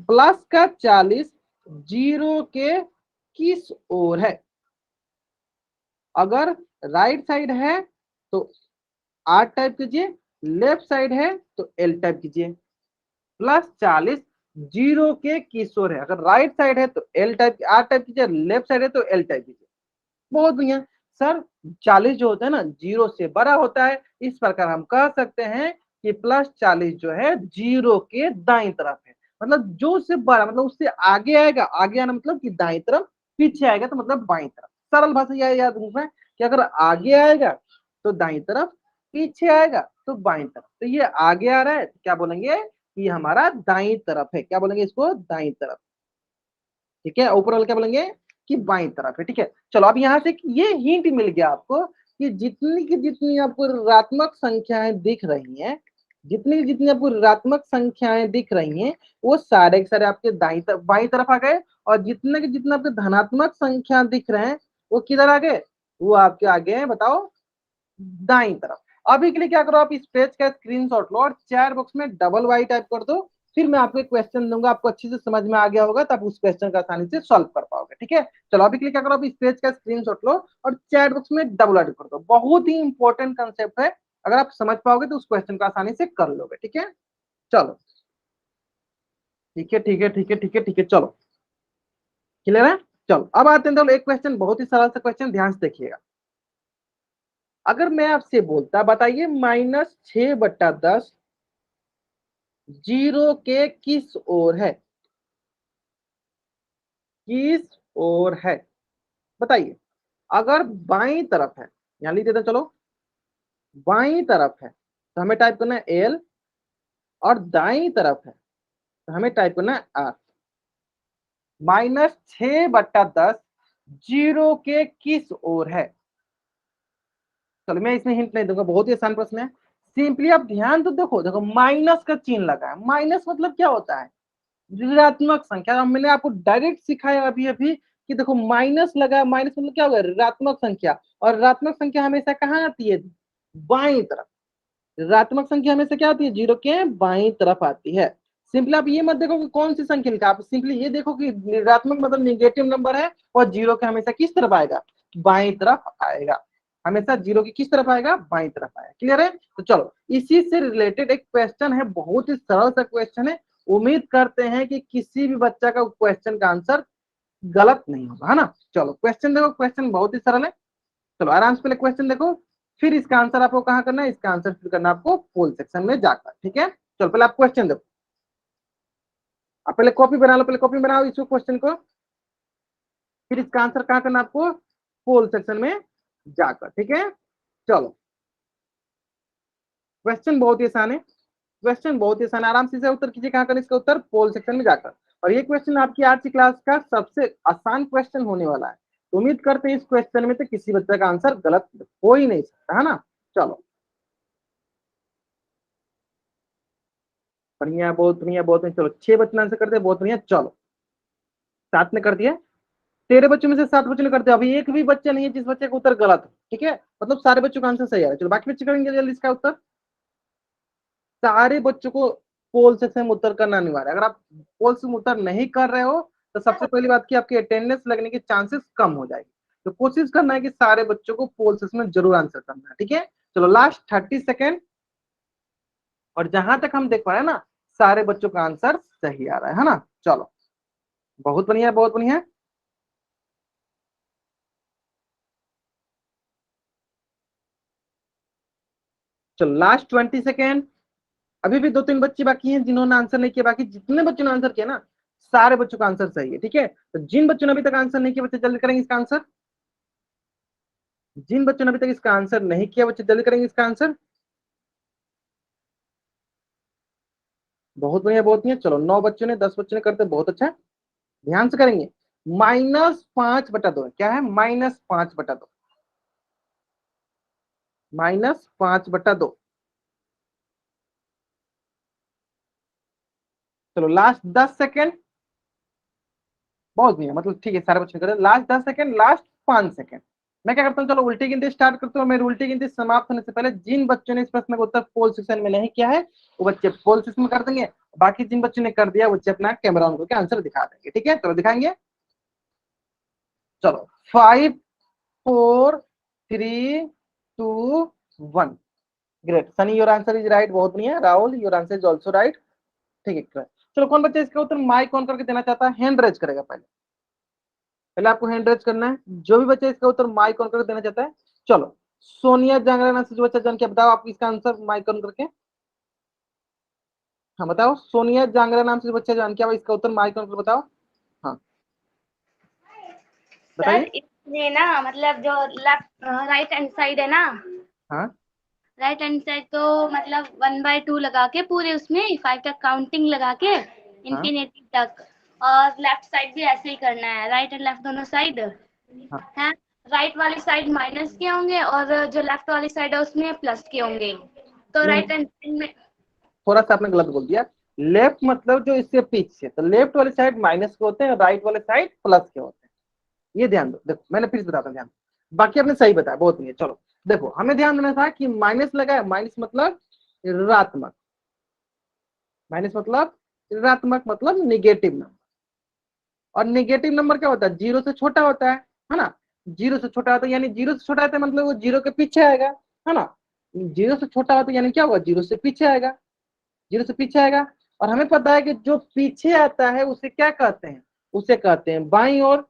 +40 जीरो के किस ओर है? अगर राइट साइड है तो आर टाइप कीजिए, लेफ्ट साइड है तो एल टाइप कीजिए। +40 जीरो के किस ओर है? अगर राइट साइड है तो एल टाइप, आर टाइप कीजिए, लेफ्ट साइड है तो एल टाइप कीजिए। बहुत बढ़िया सर, 40 जो होता है ना जीरो से बड़ा होता है, इस प्रकार हम कह सकते हैं कि +40 जो है जीरो के दाई तरफ है। मतलब जो उससे बड़ा, मतलब उससे आगे आएगा, आगे आना मतलब कि दाई तरफ, पीछे आएगा तो मतलब बाई तरफ। सरल भाषा यह याद रखना कि अगर आगे आएगा तो दाई तरफ, पीछे आएगा तो बाई तरफ। तो ये आगे आ रहा है तो क्या बोलेंगे, कि हमारा दाई तरफ है। क्या बोलेंगे इसको, दाई तरफ। ठीक है, ऊपर वाले क्या बोलेंगे, कि बाई तरफ है। ठीक है, चलो अब यहाँ से ये हिंट मिल गया आपको कि जितनी की जितनी आपको ऋणात्मक संख्याएं दिख रही हैं, जितनी की जितनी आपको ऋणात्मक संख्याएं दिख रही हैं, वो सारे के सारे आपके दाई तरफ, बाई तरफ आ गए, और जितने के जितने आपके धनात्मक संख्या दिख रहे हैं वो किधर आ गए, वो आपके आ गए हैं, बताओ, दाई तरफ। अभी के लिए क्या करो, आप इस पेज का स्क्रीनशॉट लो और चैट बॉक्स में डबल वाई टाइप कर दो, फिर मैं आपको एक क्वेश्चन दूंगा, आपको अच्छे से समझ में आ गया होगा तो आप उस क्वेश्चन का आसानी से सॉल्व कर पाओगे। ठीक है, चलो अभी के लिए क्या करो, आप इस पेज का स्क्रीनशॉट लो और चैट बॉक्स में डबल वाई कर दो। बहुत ही इंपॉर्टेंट कंसेप्ट है, अगर आप समझ पाओगे तो उस क्वेश्चन का आसानी से कर लोगे। ठीक है, चलो ठीक है ठीक है ठीक है ठीक है ठीक है, चलो क्लियर है। चलो अब आते हैं, तो एक क्वेश्चन, बहुत ही सरल सा क्वेश्चन, ध्यान से देखिएगा। अगर मैं आपसे बोलता, बताइए, -6/10 जीरो के किस ओर है? किस ओर है, बताइए। अगर बाई तरफ है, यहां लिख देते हैं, चलो बाई तरफ है तो हमें टाइप करना है एल, और दाई तरफ है तो हमें टाइप करना है आर। -6/10 जीरो के किस ओर है? चलो मैं इसमें हिंट नहीं दूंगा, बहुत ही आसान प्रश्न है। सिंपली आप ध्यान तो देखो, देखो माइनस का चिन्ह लगा है। माइनस मतलब क्या होता है, ऋणात्मक संख्या। मैंने आपको डायरेक्ट सिखाया अभी अभी कि देखो माइनस लगा, माइनस मतलब क्या होगा, ऋणात्मक संख्या। और ऋणात्मक संख्या हमेशा कहाँ आती है, बाई तरफ। ऋणात्मक संख्या हमेशा क्या आती है, जीरो के बाई तरफ आती है। सिंपली आप ये मत देखो कि कौन सी संख्या लिखा, आप सिंपली ये देखो कि ऋणात्मक मतलब निगेटिव नंबर है, और जीरो के हमेशा किस तरफ आएगा, बाई तरफ आएगा। हमेशा जीरो की किस तरफ आएगा, बाई तरफ आएगा। क्लियर है? तो चलो इसी से रिलेटेड एक क्वेश्चन है, बहुत ही सरल सा क्वेश्चन है। उम्मीद करते हैं कि किसी भी बच्चा का क्वेश्चन का आंसर गलत नहीं होगा, है ना। चलो क्वेश्चन देखो, क्वेश्चन बहुत ही सरल है। चलो आराम से पहले क्वेश्चन देखो, फिर इसका आंसर आपको कहाँ करना है, इसका आंसर फिर करना आपको पोल सेक्शन में जाकर। ठीक है, चलो पहले आप क्वेश्चन देखो, आप पहले कॉपी बना लो, पहले कॉपी बनाओ इस क्वेश्चन को, फिर इसका आंसर कहाँ करना आपको, पोल सेक्शन में जाकर। ठीक है, चलो क्वेश्चन बहुत ही आसान है, क्वेश्चन बहुत ही आसान है, आराम से इसे उत्तर कीजिए। कहाँ करना इसका उत्तर, पोल सेक्शन में जाकर। और ये क्वेश्चन आपकी आज की क्लास का सबसे आसान क्वेश्चन होने वाला है। तो उम्मीद करते हैं इस क्वेश्चन में तो किसी बच्चे का आंसर गलत हो ही नहीं सकता, है ना। चलो बढ़िया, बहुत बढ़िया, बहुत बढ़िया। चलो 6 बच्चे आंसर करते हैं, बहुत बढ़िया। चलो 7 ने कर दिया, 13 बच्चों में से 7 बच्चों ने कर दिया। अभी एक भी बच्चा नहीं है जिस बच्चे का उत्तर गलत हो, ठीक है, मतलब सारे बच्चों का आंसर सही है। चलो बाकी बच्चे करेंगे जल्दी इसका उत्तर। सारे बच्चों को पोल से सेम उत्तर करना अनिवार्य है। अगर आप पोल से उत्तर नहीं कर रहे हो तो सबसे पहली बात की आपकी अटेंडेंस लगने के चांसेस कम हो जाएगी। तो कोशिश करना है कि सारे बच्चों को पोल से में जरूर आंसर करना है, ठीक है। चलो लास्ट 30 सेकेंड, और जहां तक हम देख पा रहे हैं ना, सारे बच्चों का आंसर सही आ रहा है ना। चलो बहुत बढ़िया, बहुत बढ़िया। चलो लास्ट 20 सेकेंड। अभी भी 2-3 बच्चे बाकी हैं जिन्होंने आंसर नहीं किया। बाकी जितने बच्चों ने आंसर किया ना, सारे बच्चों का आंसर सही है, ठीक है। तो जिन बच्चों ने अभी तक आंसर नहीं किया बच्चे जल्दी करेंगे इसका आंसर। जिन बच्चों ने अभी तक इसका आंसर नहीं किया बच्चे जल्दी करेंगे इसका आंसर। बहुत बढ़िया, बहुत बढ़िया। चलो 9 बच्चों ने, 10 बच्चों ने करते, बहुत अच्छा। ध्यान से करेंगे। -5/2 क्या है? -5/2, -5/2। चलो लास्ट 10 सेकेंड। बहुत बढ़िया, मतलब ठीक है, सारे बच्चे करें। Last 10 second, last 5 second. मैं क्या करता हूँ, चलो उल्टी गिनती स्टार्ट करता हूँ। मेरी उल्टी गिनती समाप्त होने से पहले जिन बच्चों ने इस प्रश्न का उत्तर पोल सेक्शन में नहीं किया है वो बच्चे पोल सेक्शन में कर देंगे। बाकी जिन बच्चों ने कर दिया वो बच्चे अपना कैमरा ऑन करके आंसर दिखा देंगे, ठीक है। चलो दिखाएंगे। चलो 5 4 3 2 1। Great Sunny, your answer is right. बहुत बढ़िया Rahul, your answer is also right. ठीक है, चलो कौन बच्चा इसका उत्तर माइक ऑन करके देना चाहता है? हैंड रेज करेगा पहले। पहले आपको हैंड रेज करना है, जो भी बच्चा इसका उत्तर माइक ऑन करके देना चाहता है। चलो सोनिया जांगड़ा नाम से जो बच्चा जान के बताओ आप इसका आंसर माइक ऑन करके। हाँ बताओ, सोनिया जांगड़ा नाम से जो बच्चा जान के आप इसका उत्तर माइक ऑन करके बताओ। हाँ सर बताइए। इसमें ना मतलब जो लेफ्ट राइट हैंड साइड है ना, हाँ राइट हैंड साइड तो मतलब 1/2 लगा के पूरे उसमें 5 तक काउंटिंग लगा के हाँ इंफिनिटी तक, और लेफ्ट साइड भी ऐसे ही करना है, राइट एंड लेफ्ट दोनों साइड हाँ। है। राइट वाली साइड माइनस के होंगे और जो लेफ्ट वाली साइड है उसमें प्लस के होंगे। तो नहीं, राइट हैंड में थोड़ा सा आपने गलत बोल दिया। लेफ्ट मतलब जो इससे पीछे, तो लेफ्ट वाले साइड माइनस के होते हैं, राइट वाले साइड प्लस के होते हैं। ये ध्यान दो। देखो मैंने फिर बताता हूँ, ध्यान। बाकी आपने सही बताया, बहुत नहीं है। चलो देखो हमें ध्यान देना था कि माइनस लगा है, माइनस मतलब ऋणात्मक, माइनस मतलब ऋणात्मक मतलब निगेटिव नंबर। और निगेटिव नंबर क्या होता है? 0 से छोटा होता है ना। 0 से छोटा होता है यानी 0 से छोटा होता है मतलब वो 0 के पीछे आएगा, है ना। 0 से छोटा होता है यानी क्या होगा? 0 से पीछे आएगा, 0 से पीछे आएगा। और हमें पता है कि जो पीछे आता है उसे क्या कहते हैं? उसे कहते हैं बाईं ओर।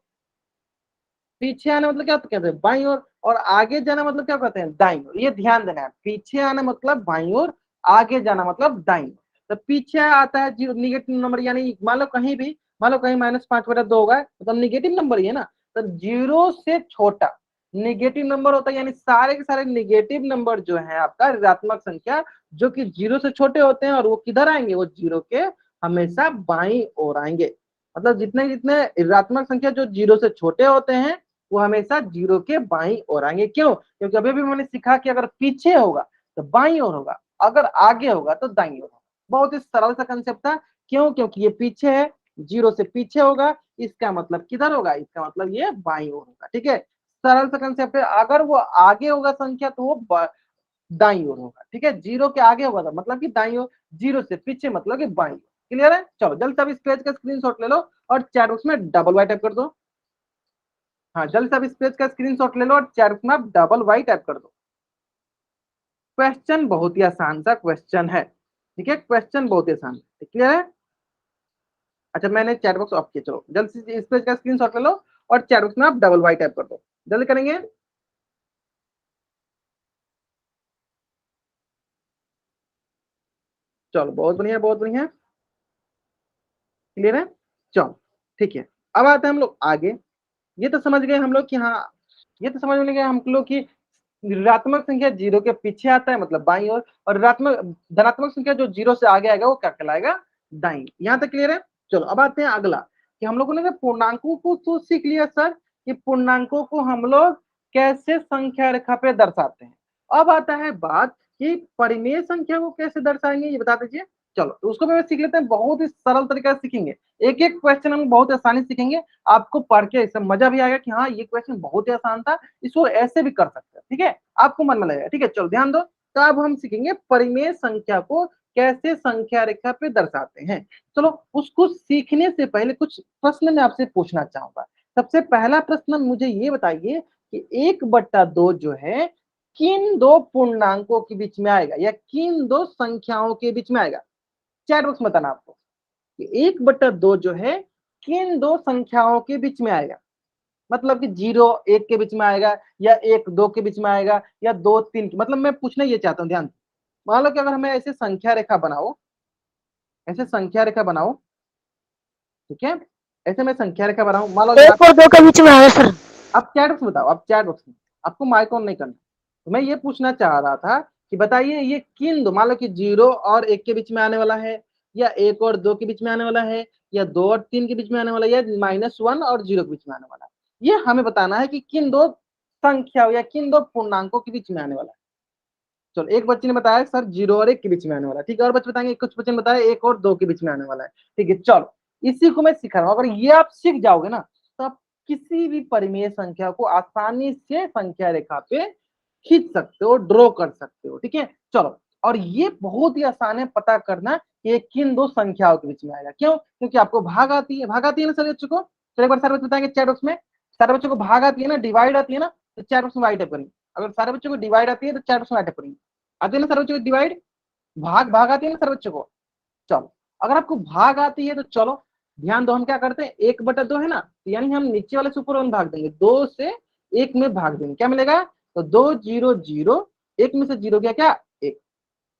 पीछे आना मतलब क्या कहते हैं? बाईं ओर। और आगे जाना मतलब क्या कहते हैं? दाईं ओर। ये ध्यान देना है, पीछे आना मतलब बाईं ओर, आगे जाना मतलब दाईं ओर। तो पीछे आता है जीरो, निगेटिव नंबर, यानी मान लो कहीं भी, मान लो कहीं -5/2 होगा मतलब निगेटिव नंबर ही है ना। तो 0 से छोटा निगेटिव नंबर होता है, यानी सारे के सारे निगेटिव नंबर जो है आपका ऋणात्मक संख्या जो कि 0 से छोटे होते हैं, और वो किधर आएंगे? वो 0 के हमेशा बाईं ओर आएंगे। मतलब जितने जितने ऋणात्मक संख्या जो 0 से छोटे होते हैं वो हमेशा 0 के बाईं ओर आएंगे। क्यों? क्योंकि अभी भी मैंने सीखा कि अगर पीछे होगा तो बाईं ओर होगा, अगर आगे होगा तो दाईं ओर होगा। बहुत ही सरल सा कंसेप्ट था। क्यों? क्योंकि ये पीछे है, 0 से पीछे होगा, इसका मतलब किधर होगा? इसका मतलब ये बाईं ओर होगा, ठीक है। सरल सा कंसेप्ट है। अगर वो आगे होगा संख्या तो वो दाईं ओर होगा, ठीक है। 0 के आगे होगा तो मतलब कि दाईं ओर, 0 से पीछे मतलब कि बाईं ओर। क्लियर है? चलो जल्द से अब इस पेज का स्क्रीनशॉट ले लो और चैट बॉक्स में डबल वाई टाइप कर दो। हाँ जल्द से अब इस पेज का स्क्रीनशॉट ले लो और चैट बॉक्स में आप डबल वाई टाइप कर दो। क्वेश्चन बहुत ही आसान सा क्वेश्चन है, ठीक है। क्वेश्चन बहुत ही आसान है, क्लियर है? अच्छा मैंने चैट बॉक्स ऑफ किया। चलो जल्द से इस पेज का स्क्रीनशॉट ले लो और चैट बॉक्स में आप डबल वाई टाइप कर दो। जल्दी करेंगे। चलो बहुत बढ़िया, बहुत बढ़िया। क्लियर है? चलो ठीक है। अब आते हैं हम लोग आगे। ये तो समझ गए हम लोग कि हाँ, ये तो समझ में गए हम लोग कि ऋणात्मक संख्या 0 के पीछे आता है मतलब बाईं ओर, और ऋणात्मक धनात्मक संख्या जो 0 से आगे आएगा वो क्या कहलाएगा? दाईं। यहां तक क्लियर है? चलो अब आते हैं अगला कि हम लोगों ने पूर्णांकों को तो सीख लिया सर कि पूर्णांकों को हम लोग कैसे संख्या रेखा पे दर्शाते हैं। अब आता है बात कि परिमेय संख्या को कैसे दर्शाएंगे, ये बता दीजिए। चलो तो उसको भी सीख लेते हैं, बहुत ही सरल तरीका से सीखेंगे। एक एक क्वेश्चन हम बहुत आसानी से सीखेंगे, आपको पढ़ के इससे मजा भी आएगा कि हाँ ये क्वेश्चन बहुत ही आसान था, इसको ऐसे भी कर सकते हैं, ठीक है, आपको मन में लगेगा। ठीक है, चलो ध्यान दो। तो अब हम सीखेंगे परिमेय संख्या को कैसे संख्या रेखा पे दर्शाते हैं। चलो उसको सीखने से पहले कुछ प्रश्न मैं आपसे पूछना चाहूंगा। सबसे पहला प्रश्न मुझे ये बताइए कि 1/2 जो है किन दो पूर्णांकों के बीच में आएगा या किन दो संख्याओं के बीच में आएगा। चैट बॉक्स में बताना आपको कि 1/2 जो है किन दो संख्याओं के बीच में आएगा। मतलब कि 0 1 के बीच में आएगा या 1 2 के बीच में आएगा या 2 3 मतलब मैं पूछना ये चाहता हूँ, ध्यान। मान लो कि अगर हमें ऐसे संख्या रेखा बनाओ, ऐसे संख्या रेखा बनाओ, ठीक है, ऐसे मैं संख्या रेखा बनाऊं, मान लो 1 और 2 के बीच में आया सर। आप चैट बॉक्स में बताओ, आप चैट बॉक्स में, आपको माइक ऑन नहीं करना। तो मैं ये पूछना चाह रहा था कि बताइए ये किन दो, मान लो कि 0 और 1 के बीच में आने वाला है या 1 और 2 के बीच में आने वाला है या 2 और 3 के बीच में आने वाला है या -1 और 0 के बीच में आने वाला है। ये हमें बताना है कि किन दो संख्या या किन दो पूर्णांकों के बीच में आने वाला है। चलो एक बच्चे ने बताया सर 0 और 1 के बीच में आने वाला है, ठीक है, और बच्चे बताएंगे, कुछ बच्चे ने बताया 1 और 2 के बीच में आने वाला है। ठीक है, चलो इसी को मैं सिखा रहा हूँ। अगर ये आप सीख जाओगे ना तो आप किसी भी परिमेय संख्या को आसानी से संख्या रेखा पे खींच सकते हो, ड्रॉ कर सकते हो। ठीक है, चलो, और ये बहुत ही आसान है पता करना कि ये किन दो संख्याओं के बीच में आएगा। क्यों? क्योंकि आपको भाग आती है, भाग आती है ना सर बच्चों को। चलो एक बार सारे बच्चे बताएंगे चैट बॉक्स में, सारे बच्चों को भाग आती है ना, डिवाइड आती है ना, तो चैट बॉक्स में वाइट करेंगे। अगर सारे बच्चों को डिवाइड आती है तो चैट बॉक्स में वाइट करेंगे। आती है ना सर बच्चों को डिवाइड, भाग भाग आती है ना सर बच्चों को। चलो अगर आपको भाग आती है तो चलो ध्यान दो, हम क्या करते हैं 1/2 है ना, तो यानी हम नीचे वाले से ऊपर वाले भाग देंगे, 2 से 1 में भाग देंगे, क्या मिलेगा, तो 2 0 0, 1 में से 0 गया क्या 1।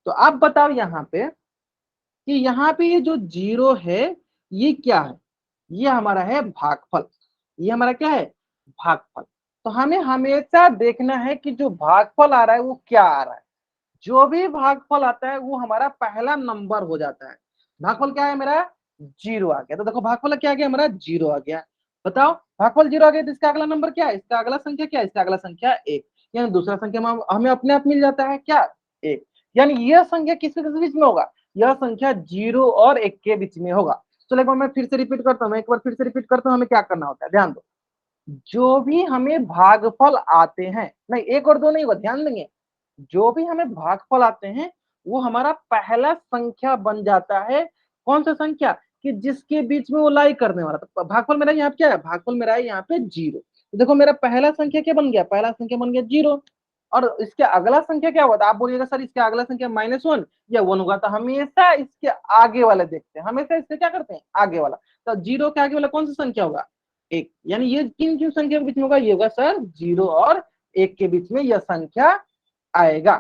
तो आप बताओ यहाँ पे कि यहाँ पे ये जो 0 है ये क्या है, ये हमारा है भागफल। ये हमारा क्या है, भागफल। तो हमें हमेशा देखना है कि जो भागफल आ रहा है वो क्या आ रहा है। जो भी भागफल आता है वो हमारा पहला नंबर हो जाता है। भागफल क्या है मेरा, 0 आ गया। तो देखो भागफल क्या आ गया हमारा, 0 आ गया। बताओ भागफल 0 आ गया तो इसका अगला नंबर क्या है, इसका अगला संख्या क्या है, इसका अगला संख्या 1, यानी दूसरा संख्या हमें अपने आप मिल जाता है क्या 1। यानी यह संख्या किसके बीच में होगा, यह संख्या 0 और 1 के बीच में होगा। चलो एक बार मैं फिर से रिपीट करता हूँ, एक बार फिर से रिपीट करता हूँ, हमें क्या करना होता है, ध्यान दो। जो भी हमें भागफल आते हैं, नहीं 1 और 2 नहीं होगा, ध्यान देंगे, जो भी हमें भागफल आते हैं वो हमारा पहला संख्या बन जाता है। कौन सा संख्या, कि जिसके बीच में वो लाई करने वाला। तो भागफल मेरा यहाँ पे क्या है, भागफल मेरा है यहाँ पे 0। तो देखो मेरा पहला संख्या क्या बन गया, पहला संख्या बन गया 0। और इसके अगला संख्या क्या हुआ, तो आप बोलिएगा सर इसके अगला संख्या -1 या 1 होगा। तो हमेशा इसके आगे वाले देखते हैं, हमेशा इससे क्या करते हैं, आगे वाला। तो 0 के आगे वाला कौन सा संख्या होगा, 1। यानी ये किन किन संख्या के बीच में होगा, ये होगा सर 0 और 1 के बीच में यह संख्या आएगा।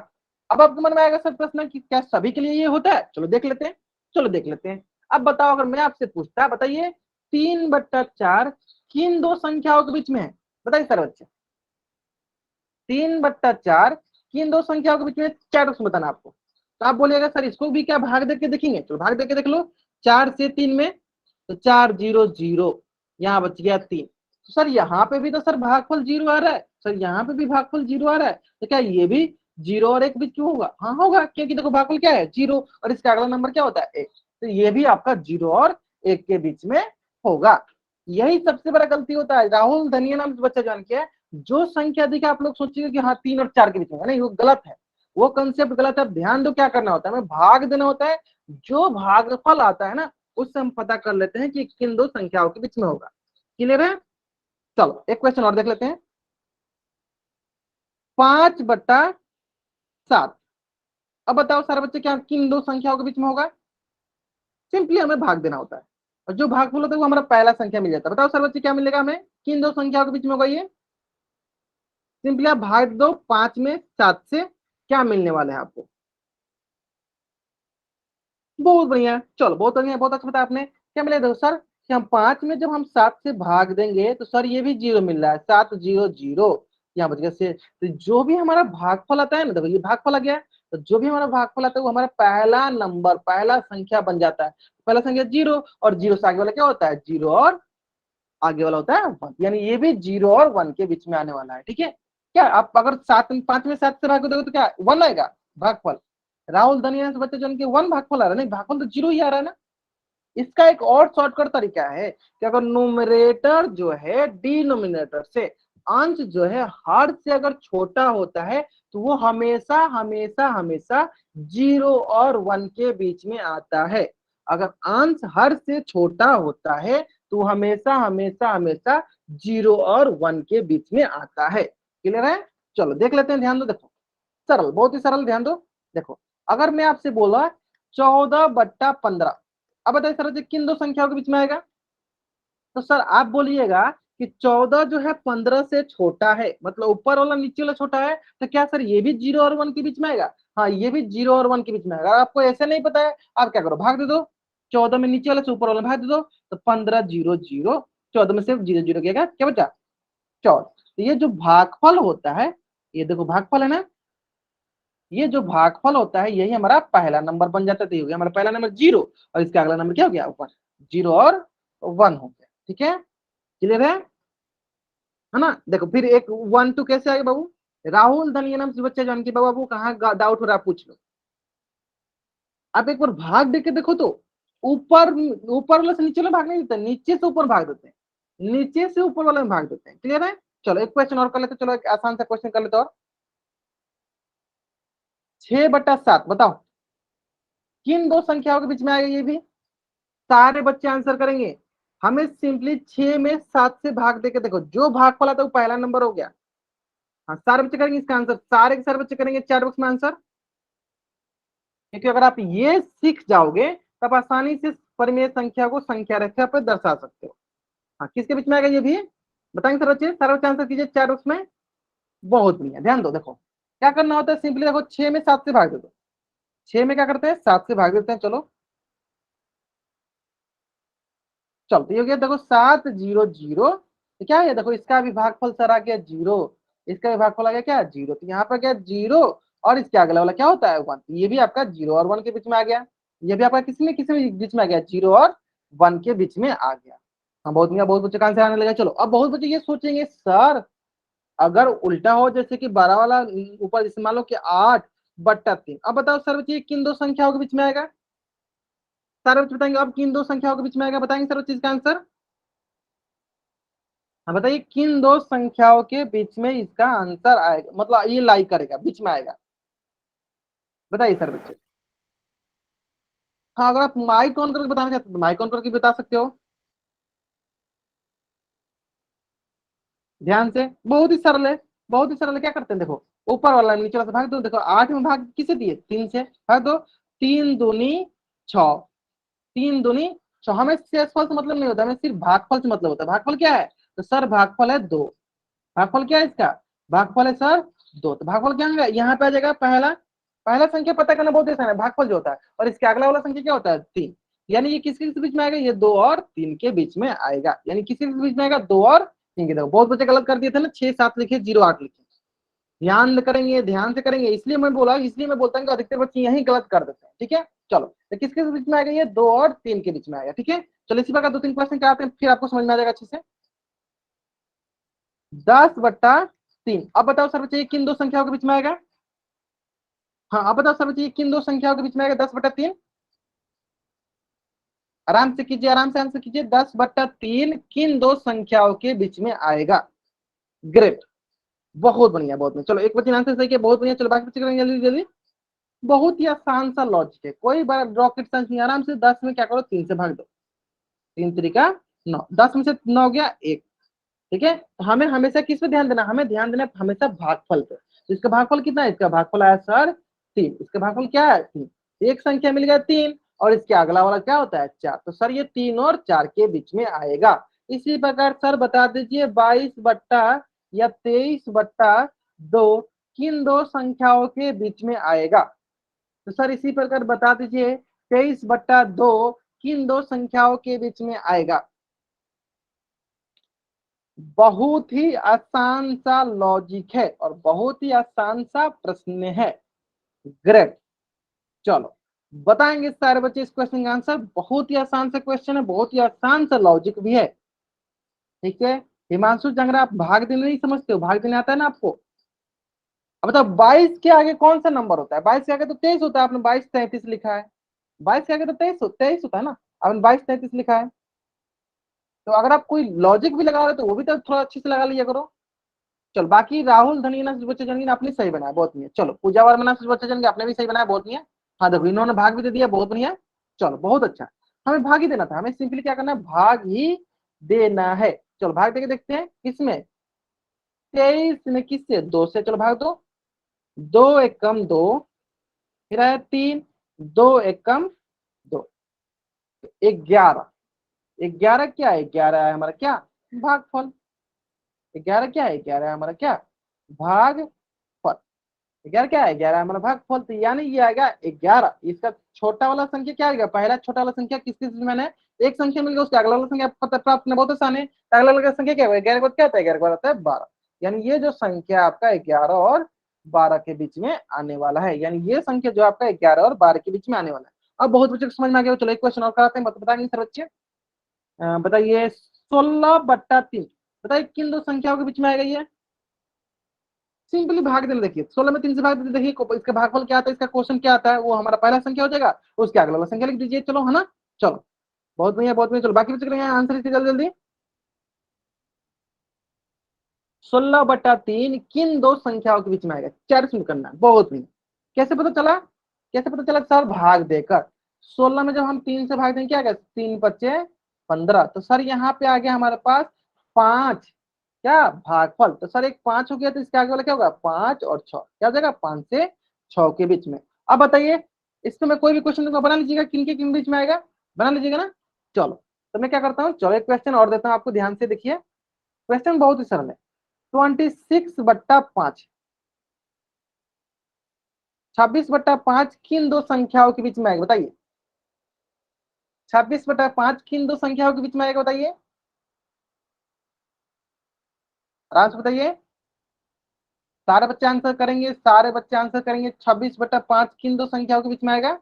अब आपके मन में आएगा सर प्रश्न कि क्या सभी के लिए ये होता है, चलो देख लेते हैं, चलो देख लेते हैं। अब बताओ अगर मैं आपसे पूछता, बताइए 3/4 किन दो संख्याओं के बीच में है, बताइए सर बच्चे 3/4 किन दो संख्याओं के बीच में, चैट बॉक्स में बताना आपको। तो आप बोलिएगा सर इसको भी क्या भाग देके देखेंगे, तो भाग देके देख लो, 4 से 3 में, तो 4 0 0, यहाँ बच गया 3। तो सर यहाँ पे भी तो सर भागफल 0 आ रहा है, सर यहाँ पे भी भागफल 0 आ रहा है, तो क्या ये भी 0 और 1 बीच में होगा, हाँ होगा, क्योंकि देखो भागफल क्या है 0 और इसका अगला नंबर क्या होता है 1। तो ये भी आपका 0 और 1 के बीच में होगा। यही सबसे बड़ा गलती होता है। राहुल धनिया नाम से बच्चा जान के, जो संख्या देखिए आप लोग सोचिएगा कि हाँ 3 और 4 के बीच में, नहीं वो गलत है, वो कंसेप्ट गलत है। ध्यान दो क्या करना होता है, हमें भाग देना होता है। जो भागफल आता है ना उससे हम पता कर लेते हैं कि किन दो संख्याओं के बीच में होगा। क्लियर है? चलो एक क्वेश्चन और देख लेते हैं, 5/7। अब बताओ सारे बच्चे क्या किन दो संख्याओं के बीच में होगा, सिंपली हमें भाग देना होता है, और जो भागफल होता है वो हमारा पहला संख्या मिल जाता है। बताओ सारे बच्चे क्या मिलेगा हमें, किन दो संख्याओं के बीच में होगा ये, सिंपली आप भाग दो 5 में 7 से, क्या मिलने वाले हैं आपको, बहुत बढ़िया, चलो बहुत बढ़िया, बहुत अच्छा बताया आपने। क्या मिलेगा देखो सर कि हम 5 में जब हम 7 से भाग देंगे तो सर ये भी 0 मिल रहा है, 7 0 0, यहाँ बच गया से। तो जो भी हमारा भागफल आता है ना, देखो ये भागफल आ गया, तो जो भी हमारा भागफल आता है वो हमारा पहला नंबर, पहला संख्या बन जाता है। पहला संख्या 0, और 0 से आगे वाला क्या होता है, 0 और आगे वाला होता है 1, यानी ये भी 0 और 1 के बीच में आने वाला है। ठीक है, क्या आप अगर 5 में 7 से भाग दोगे तो क्या 1 आएगा भागफल। राहुल धनिया से बच्चे जो उनके 1 भागफल आ रहा है, नहीं भागफल तो 0 ही आ रहा है ना। इसका एक और शॉर्टकट तरीका है कि अगर न्यूमरेटर जो है डिनोमिनेटर से, अंश जो है हर से अगर छोटा होता है तो वो हमेशा हमेशा हमेशा 0 और 1 के बीच में आता है। अगर अंश हर से छोटा होता है तो हमेशा हमेशा हमेशा 0 और 1 के बीच में आता है। क्लियर है? चलो देख लेते हैं, ध्यान दो, देखो सरल, बहुत ही सरल, ध्यान दो। देखो अगर मैं आपसे बोला 14/15, अब बताइए सर जी किन दो संख्याओं के बीच में आएगा। तो सर आप बोलिएगा कि 14 जो है 15 से छोटा है, मतलब ऊपर वाला नीचे वाला छोटा है, तो क्या सर ये भी 0 और 1 के बीच में आएगा। हाँ ये भी 0 और 1 के बीच में आएगा। आपको ऐसे नहीं पता है, आप क्या करो, भाग दे दो, 14 में नीचे वाले से ऊपर वाला भाग दे दो, तो 15 0 0, 14 में से 0 0 क्या बचा 14। तो ये जो भागफल होता है, ये देखो भागफल है ना, ये जो भागफल होता है यही हमारा पहला नंबर बन जाता है। तो ये हो गया हमारा पहला नंबर 0, और इसका अगला नंबर क्या हो गया ऊपर 0 और 1 हो गया। ठीक है, क्लियर है ना। देखो फिर एक 1 2 कैसे आएगा बाबू, राहुल धनिया नाम से बच्चा जानकी बाबू कहाँ डाउट हो रहा है पूछ लो। आप एक बार भाग देके देखो तो ऊपर ऊपर वाले से नीचे वाला भाग नहीं देते, नीचे से ऊपर भाग देते हैं, नीचे से ऊपर वाले में भाग देते हैं। क्लियर है? चलो एक क्वेश्चन और कर लेते, चलो एक आसान सा क्वेश्चन कर लेते और 6/7 बताओ किन दो संख्याओं के बीच में आएगा। ये भी सारे बच्चे आंसर करेंगे। हमें सिंपली 6 में 7 से भाग देके देखो, जो भागफल आता है वो पहला नंबर हो गया। हाँ सारे बच्चे करेंगे इसका आंसर, सारे के सारे बच्चे करेंगे चार बॉक्स में आंसर। क्योंकि अगर आप ये सीख जाओगे तब आसानी से परिमेय संख्या को संख्या रेखा पर दर्शा सकते हो। हाँ किसके बीच में आएगा ये भी बताएंगे सर बच्चे, सारे बच्चे आंसर कीजिए चार बॉक्स में। बहुत बढ़िया, ध्यान दो, देखो क्या करना होता है, सिंपली देखो 6 में 7 से भाग दे दो। 6 में क्या करते हैं 7 से भाग देते हैं। चलो चलो तो ये हो गया, देखो 7 0 0, तो क्या है देखो इसका भी भागफल सर आ गया 0, इसका भी भागफल आ गया क्या 0, तो यहाँ पर क्या 0 और इसके अगला वाला क्या होता है 1, ये भी आपका 0 और 1 के बीच में आ गया। ये भी आपका किसी में बीच में आ गया 0 और 1 के बीच में आ गया। हाँ बहुत बढ़िया, बहुत बच्चे का आंसर आने लगा। चलो अब बहुत बच्चे ये सोचेंगे सर अगर उल्टा हो, जैसे कि 12 वाला ऊपर जैसे मान लो कि 8/3, अब बताओ सर बच्चे किन दो संख्याओं के बीच में आएगा। सारे बच्चे बताएंगे अब किन दो संख्याओं के बीच में आएगा, बताएंगे सर बच्चे इसका आंसर। हाँ बताइए किन दो संख्याओं के बीच में इसका आंसर आएगा, मतलब ये लाई करेगा, बीच में आएगा, बताइए सर बच्चे। हाँ अगर आप माइक ऑन करके बताना चाहते हो तो माइक ऑन करके बता सकते हो, ध्यान से। बहुत ही सरल है, बहुत ही सरल है। क्या करते हैं देखो ऊपर वाला नीचे वाला से भाग दो, देखो 8 में भाग किसे दिए 3 से, भाग दो, 3 दूनी 6, 3 दूनी 6। हमें शेषफल से मतलब नहीं होता, हमें सिर्फ भागफल से मतलब होता है। भागफल क्या है, तो सर भागफल है 2। भागफल क्या है इसका, भागफल है सर 2, तो भागफल क्या होगा यहाँ पे आ जाएगा पहला। पहला संख्या पता करना बहुत आसान है, भागफल जो होता है, और इसके अगला वाला संख्या क्या होता है 3, यानी ये किसके बीच में आएगा, ये 2 और 3 के बीच में आएगा, यानी किसके बीच में आएगा 2 और 3 के। देखो बहुत बच्चे गलत कर दिए थे ना, 6 7 लिखे 0 8 लिखे। ध्यान करेंगे, ध्यान से करेंगे, इसलिए मैं बोला, इसलिए मैं बोलता हूँ कि अधिकतर बच्चे यही गलत कर देते हैं। ठीक है चलो, तो किसके बीच में आएगा, ये 2 और 3 के बीच में आएगा। ठीक है चलो इसी प्रकार 2 3 क्वेश्चन कराते हैं, फिर आपको समझ में आ जाएगा अच्छे से। 10/3, अब बताओ सर बच्चे किन दो संख्याओं के बीच में आएगा। हाँ अब बताओ सर बच्चे किन दो संख्याओं के बीच में आएगा 10/3, आराम से कीजिए, आराम से आंसर कीजिए, 10/3 किन दो संख्याओं के बीच में आएगा। ग्रेट, बहुत बढ़िया, बहुत बढ़िया। चलो एक बच्चे ने आंसर सही किया, बहुत बढ़िया। चलो बाकी बच्चे करेंगे जल्दी जल्दी। बहुत ही आसान सा लॉजिक है, कोई बड़ा रॉकेट साइंस नहीं। आराम से 10 में क्या करो 3 से भाग दो, 3 3 9, 10 में से 9 गया 1। ठीक है तो हमें हमेशा किस पे ध्यान देना, हमें ध्यान देना हमेशा भागफल पे। तो इसका भागफल कितना है, इसका भागफल आया सर 3, इसका भागफल क्या है 3, एक संख्या मिल गया 3, और इसके अगला वाला क्या होता है 4, तो सर ये 3 और 4 के बीच में आएगा। इसी प्रकार सर बता दीजिए 22/23/2 किन दो संख्याओं के बीच में आएगा। तो सर इसी प्रकार बता दीजिए 23/2 किन दो संख्याओं के बीच में आएगा। बहुत ही आसान सा लॉजिक है और बहुत ही आसान सा प्रश्न है। ग्रेट, चलो बताएंगे सारे बच्चे इस क्वेश्चन का आंसर। बहुत ही आसान सा क्वेश्चन है, बहुत ही आसान सा लॉजिक भी है। ठीक है, हिमांशु जंगरा, आप भाग देने नहीं समझते हो? भाग देने आता है ना आपको? अब बताओ 22 के आगे कौन सा नंबर होता है? 22 के आगे तो 23 होता है। आपने 22 33 लिखा है। 22 के आगे तो 23 होता है ना। आपने 22 33 लिखा है। तो अगर आप कोई लॉजिक भी लगा रहे हो तो वो भी तो थोड़ा अच्छे से लगा लिया करो। चलो बाकी राहुल धनीना बच्चे जन आपने सही बनाया, बहुत बढ़िया। चलो पूजा वर्मा बच्चे जन आपने भी सही बनाया, बहुत बढ़िया। हाँ देखो इन्होंने भाग भी दे दिया, बहुत बढ़िया। चलो बहुत अच्छा। हमें भाग ही देना था, हमें सिंपली क्या करना है, भाग ही देना है। चलो भाग देके देखते हैं किसमें। 23 में किससे? 2 से। चलो भाग दो। 2 एकम 2, फिर आया 3, 2 एकम 2, 11। 11 क्या है? 11 है हमारा क्या? भागफल। 11 क्या है? 11 है हमारा क्या? भागफल। 11 क्या है? 11 हमारा भागफल। तो यानी ये आएगा 11। इसका छोटा वाला संख्या क्या आएगा? पहला छोटा वाला संख्या किस किस में है? एक संख्या मिल गया, उसका अगला वाला संख्या पता प्राप्त करना बहुत आसान है। अगला वाला संख्या क्या है? 11 के बाद क्या आता है? 11 के बाद आता है 12। यानी ये जो संख्या आपका 11 और 12 के बीच में आने वाला है, यानी ये संख्या जो आपका 11 और 12 के बीच में आने वाला है। अब बहुत बच्चों को समझ में आ गया। चलो एक क्वेश्चन और कराते हैं, बताएंगे सर बच्चे। बताइए 16/3 बताइए किन दो संख्याओं के बीच में आएगा ये? सिंपली भाग देना। देखिए 16 में 3 से भाग देते, देखिए इसका भागफल क्या आता है, इसका क्वेश्चन क्या आता है, वो हमारा पहला संख्या हो जाएगा। उसके अगला वाला संख्या लिख दीजिए। चलो है ना। चलो बहुत बढ़िया, बहुत बढ़िया। चलो बाकी बच्चे करेंगे आंसर इसके जल्दी जल्दी। 16/3 किन दो संख्याओं के बीच में आएगा? 4 में करना है, बहुत बढ़िया। कैसे पता चला? कैसे पता चला सर? भाग देकर। 16 में जब हम 3 से भाग देंगे क्या आएगा? 3 बचे 15। तो सर यहाँ पे आ गया हमारे पास 5 क्या भागफल। तो सर एक 5 हो गया, तो इसके आगे वाला क्या होगा? 5 और 6 क्या हो जाएगा? 5 से 6 के बीच में। अब बताइए इसमें मैं कोई भी क्वेश्चन दूंगा, बना लीजिएगा किन के किन बीच में आएगा, बना लीजिएगा ना। चलो तो मैं क्या करता हूँ, चलो एक क्वेश्चन और देता हूँ आपको, ध्यान से देखिए। क्वेश्चन बहुत ही सरल है। 26/5, 26/5 किन दो संख्याओं के बीच में आएगा? बताइए 26/5 किन दो संख्याओं के बीच में आएगा? बताइए आराम से बताइए। सारे बच्चे आंसर करेंगे, सारे बच्चे आंसर करेंगे। 26/5 किन दो संख्याओं के बीच में आएगा?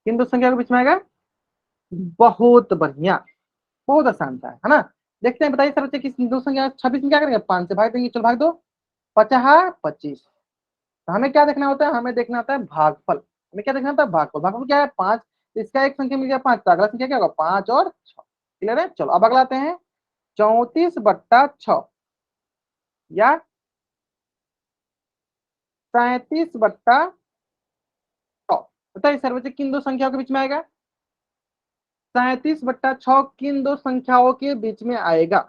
किन दो संख्याओं के बीच में आएगा? बहुत बढ़िया, बहुत आसान था, है ना। देखते हैं, बताइए सर बच्चे किस दो संख्या? 26 में क्या करेंगे? 5 से भाग देंगे। चलो भाग दो। 50 25। तो हमें क्या देखना होता है? हमें देखना होता है भागफल। हमें क्या देखना होता है? भागफल। भागफल क्या है? 5। इसका एक संख्या मिल गया 5, तो अगला संख्या क्या होगा? 5 और 6। क्लियर है? चलो अब अगला आते हैं 34/6 या 37/6। बताइए सर बच्चे किन दो संख्याओं के बीच में आएगा? 37/6 किन दो संख्याओं के बीच में आएगा?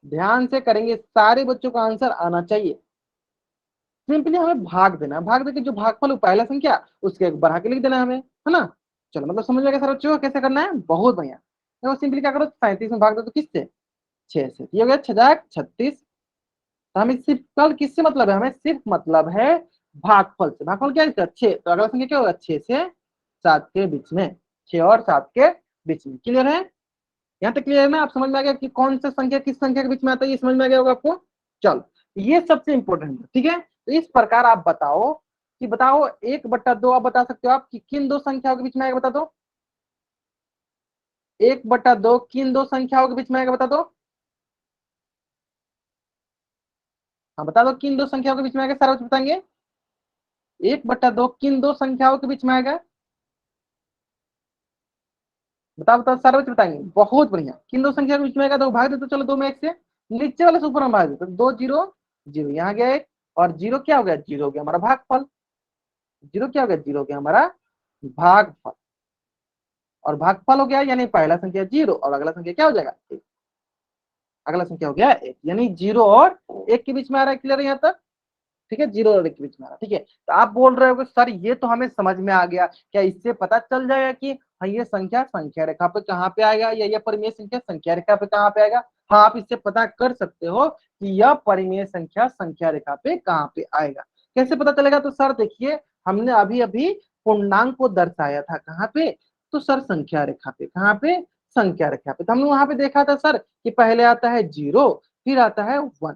ध्यान से करेंगे, सारे बच्चों का आंसर आना चाहिए। सिंपली हमें भाग देना, भाग देके जो भागफल हो पहला संख्या उसके बढ़ा के लिख देना हमें, है ना। चलो मतलब समझ में गया सर बच्चों को कैसे करना है? बहुत बढ़िया। देखो सिंपली क्या करो, 37 में भाग दो तो किससे? 6 से। ये हो गया 6×36। तो हमें सिर्फ कल किससे मतलब है? हमें सिर्फ मतलब है भागफल से। भागफल क्या है इसका? 6। तो अगला संख्या क्या होगा? 6 से 7 के बीच में। 6 और 7 के बीच में। क्लियर है? यहाँ तक क्लियर है ना? आप समझ में आ गया कि कौन सा संख्या किस संख्या के बीच में आता है? ये समझ में आ गया होगा आपको। चलो ये सबसे इंपॉर्टेंट है, ठीक है। तो इस प्रकार आप बताओ कि बताओ 1/2 आप बता सकते हो आप कि किन दो संख्याओं के बीच में आएगा? बता दो 1/2 किन दो संख्याओं के बीच में आएगा? बता दो। हाँ बता दो किन दो संख्याओं के बीच में आएगा? सारा बच्चे बताएंगे 1/2 किन दो संख्याओं के बीच में आएगा? बताओ बताओ, सारे बच्चे बताएंगे। बहुत बढ़िया। किन दो संख्या के बीच में आएगा? दो भाग दे तो चलो 2 में 1 से। नीचे वाले से ऊपर में भाग दे तो 2 0 0, यहाँ गया 1 और 0 क्या हो गया? 0 हो गया हमारा भागफल। 0 क्या हो गया? 0 हो गया हमारा भागफल। और भागफल हो गया यानी पहला संख्या 0 और अगला संख्या क्या हो जाएगा? 1। अगला संख्या हो गया 1, यानी 0 और 1 के बीच में आ रहा है। क्लियर है यहाँ तक? ठीक है, 0 और 1 के बीच में आ रहा है। ठीक है, तो आप बोल रहे हो कि सर ये तो हमें समझ में आ गया, क्या इससे पता चल जाएगा कि हाँ ये संख्या संख्या रेखा पे कहाँ पे आएगा, या यह परिमेय संख्या संख्या रेखा पे कहाँ पे आएगा? हाँ आप इससे पता कर सकते हो कि यह परिमेय संख्या संख्या रेखा पे कहाँ पे आएगा। कैसे पता चलेगा? तो सर देखिए हमने अभी अभी पूर्णांक को दर्शाया था कहाँ पे? तो सर संख्या रेखा पे, कहाँ पे, संख्या रेखा पे। तो हमने वहां पे देखा था सर कि पहले आता है 0, फिर आता है 1,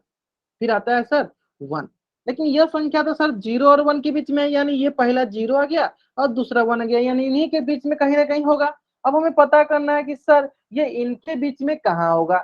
फिर आता है सर 1। लेकिन यह संख्या तो सर 0 और 1 के बीच में है, यानी ये पहला 0 आ गया और दूसरा 1 आ गया, यानी इन्हीं के बीच में कहीं ना कहीं होगा। अब हमें पता करना है कि सर ये इनके बीच में कहाँ होगा।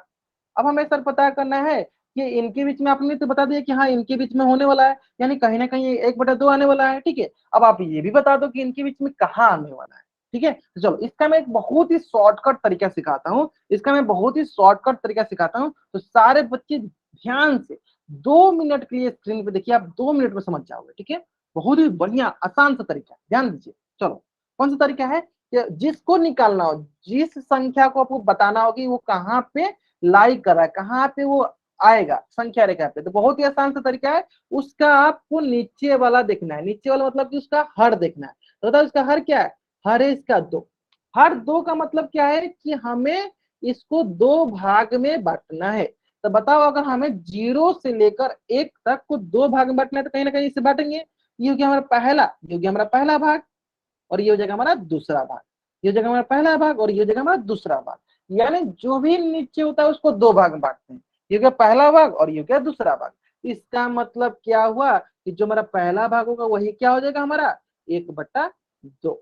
अब हमें सर पता करना है कि इनके बीच में, आपने तो बता दिया कि हाँ इनके बीच में होने वाला है, यानी कहीं ना कहीं 1/2 आने वाला है, ठीक है। अब आप ये भी बता दो कि इनके बीच में कहाँ आने वाला है, ठीक है। तो चलो इसका मैं एक बहुत ही शॉर्टकट तरीका सिखाता हूँ, इसका मैं बहुत ही शॉर्टकट तरीका सिखाता हूँ। तो सारे बच्चे ध्यान से 2 मिनट के लिए स्क्रीन पे देखिए, आप 2 मिनट में समझ जाओगे, ठीक है। बहुत ही बढ़िया आसान सा तरीका, ध्यान दीजिए। चलो कौन सा तरीका है कि जिसको निकालना हो, जिस संख्या को आपको बताना होगी वो कहाँ पे लाई कर रहा है, कहाँ पे वो आएगा संख्या रेखा पे, तो बहुत ही आसान सा तरीका है। उसका आपको नीचे वाला देखना है, नीचे वाला मतलब कि उसका हर देखना है। तो बताओ इसका हर क्या है, हर है इसका 2। हर 2 का मतलब क्या है कि हमें इसको 2 भाग में बांटना है। तो बताओ अगर हमें 0 से लेकर 1 तक को 2 भाग में बांटना है तो कहीं ना कहीं इसे बांटेंगे। ये हो गया हमारा पहला, ये हो गया हमारा पहला भाग, और ये हो जाएगा हमारा दूसरा भाग। ये हो जाएगा हमारा पहला भाग और ये हो जाएगा हमारा दूसरा भाग। यानी जो भी नीचे होता है उसको 2 भाग में बांटते हैं। ये हो गया पहला भाग और ये हो गया दूसरा भाग। इसका मतलब क्या हुआ कि जो हमारा पहला भाग होगा वही क्या हो जाएगा हमारा 1/2।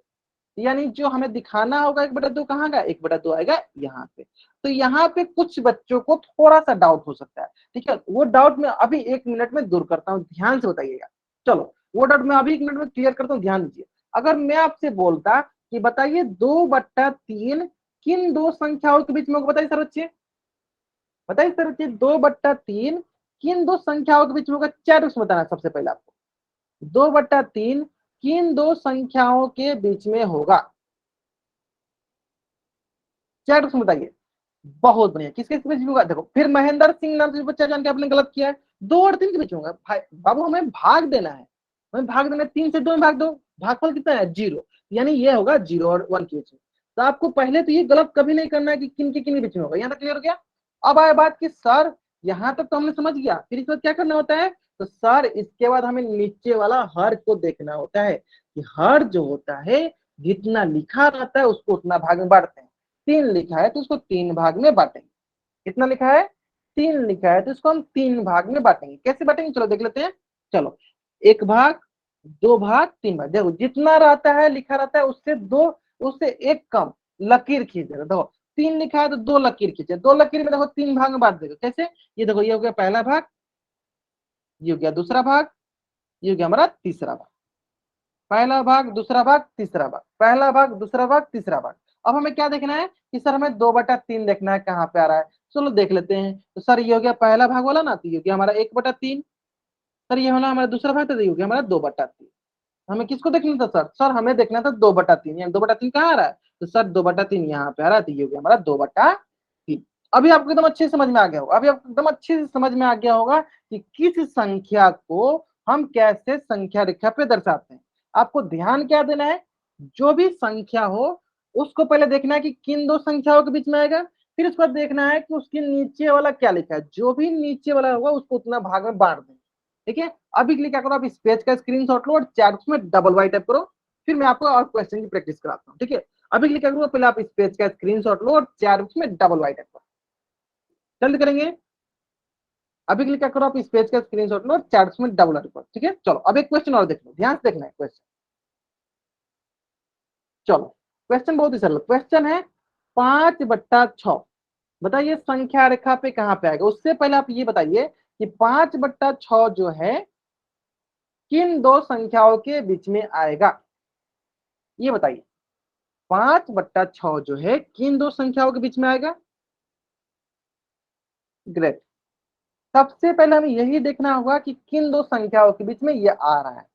यानी जो हमें दिखाना होगा 1/2 कहाँ का, 1/2 आएगा यहाँ पे। तो यहाँ पे कुछ बच्चों को थोड़ा सा डाउट हो सकता है, ठीक है। वो डाउट मैं अभी 1 मिनट में दूर करता हूँ, ध्यान से बताइएगा। चलो वो डाउट मैं अभी 1 मिनट में क्लियर करता हूँ, ध्यान दीजिए। अगर मैं आपसे बोलता कि बताइए 2/3 किन 2 संख्याओं के बीच में होगा, बताइए सर बच्चे, बताइए सर बच्चे 2/3 किन 2 संख्याओं के बीच में होगा। 4 उसमें बताना सबसे पहले आपको। 2/3 किन 2 संख्याओं के बीच में होगा, चैट उसमें बताइए। बहुत बढ़िया, किसके बीच में होगा, देखो फिर महेंद्र सिंह नाम से बच्चा जान के आपने गलत किया है। 2 और 3 के बीच में होगा भाई, बाबू हमें भाग देना है, हमें भाग देना है। 3 से 2 में भाग दो, भागफल कितना है 0, यानी ये होगा 0 और 1 के बीच में। तो आपको पहले तो ये गलत कभी नहीं करना है कि किन के बीच में होगा। यहाँ तक क्लियर हो गया। अब आए बात कि सर यहाँ तक तो हमने समझ गया, फिर इसके बाद क्या करना होता है। तो सर इसके बाद हमें नीचे वाला हर को देखना होता है कि हर जो होता है जितना लिखा रहता है उसको उतना भाग में बांटते हैं। 3 लिखा है तो उसको 3 भाग में बांटेंगे। कितना लिखा है, 3 लिखा है तो इसको हम 3 भाग में बांटेंगे। कैसे बांटेंगे चलो देख लेते हैं। चलो 1 भाग, 2 भाग, 3 भाग। देखो जितना रहता है लिखा रहता है उससे 2, उससे 1 कम लकीर खींच देगा। देखो 3 लिखा है तो 2 लकीर खींचे, 2 लकीर में देखो 3 भाग में बांट देगा। कैसे, ये देखो ये हो गया पहला भाग, ये हो गया दूसरा भाग, ये हो गया हमारा तीसरा भाग। पहला भाग, दूसरा भाग, तीसरा भाग, पहला भाग, दूसरा भाग, तीसरा भाग। अब हमें क्या देखना है कि सर हमें 2/3 देखना है कहाँ पे आ रहा है। चलो देख लेते हैं। तो सर ये हो गया पहला भाग वाला ना, तो ये हो गया हमारा 1/3। सर ये होना हमारा दूसरा भाग, तो ये हो गया हमारा 2/3। हमें किसको देखना था सर, सर हमें देखना था 2/3, यानी 2/3 कहाँ आ रहा है। तो सर 2/3 यहाँ पे आ रहा है, तो ये हो गया हमारा 2/3। अभी आपको एकदम अच्छे से समझ में आ गया होगा, अभी आपको एकदम अच्छे से समझ में आ गया होगा कि किस संख्या को हम कैसे संख्या रेखा पे दर्शाते हैं। आपको ध्यान क्या देना है, जो भी संख्या हो उसको पहले देखना है कि किन 2 संख्याओं के बीच में आएगा। फिर उसके बाद देखना है कि उसके नीचे वाला क्या लिखा है, जो भी नीचे वाला होगा उसको उतना भाग में बांट दें, ठीक है। अभी के लिए क्या करो, आप इस पेज का स्क्रीनशॉट लो और चैट बॉक्स में डबल वाई टाइप करो, फिर मैं आपको और क्वेश्चन की प्रैक्टिस कराता हूँ, ठीक है। अभी के लिए क्या करो, पहले आप इस पेज का स्क्रीनशॉट लो और चैट बॉक्स में डबल वाई टाइप करो, जल्दी करेंगे। अभी के लिए क्या करो, आप इस पेज का स्क्रीनशॉट लो और चैट बॉक्स में डबल वाई टाइप करो, ठीक है। चलो अब एक क्वेश्चन और देख लो, ध्यान से देखना है क्वेश्चन। चलो क्वेश्चन बहुत ही सरल क्वेश्चन है, 5/6 बताइए संख्या रेखा पे कहाँ पे आएगा। उससे पहले आप ये बताइए कि 5/6 जो है किन 2 संख्याओं के बीच में आएगा, ये बताइए। 5/6 जो है किन 2 संख्याओं के बीच में आएगा। ग्रेट। सबसे पहले हमें यही देखना होगा कि किन 2 संख्याओं के बीच में ये आ रहा है।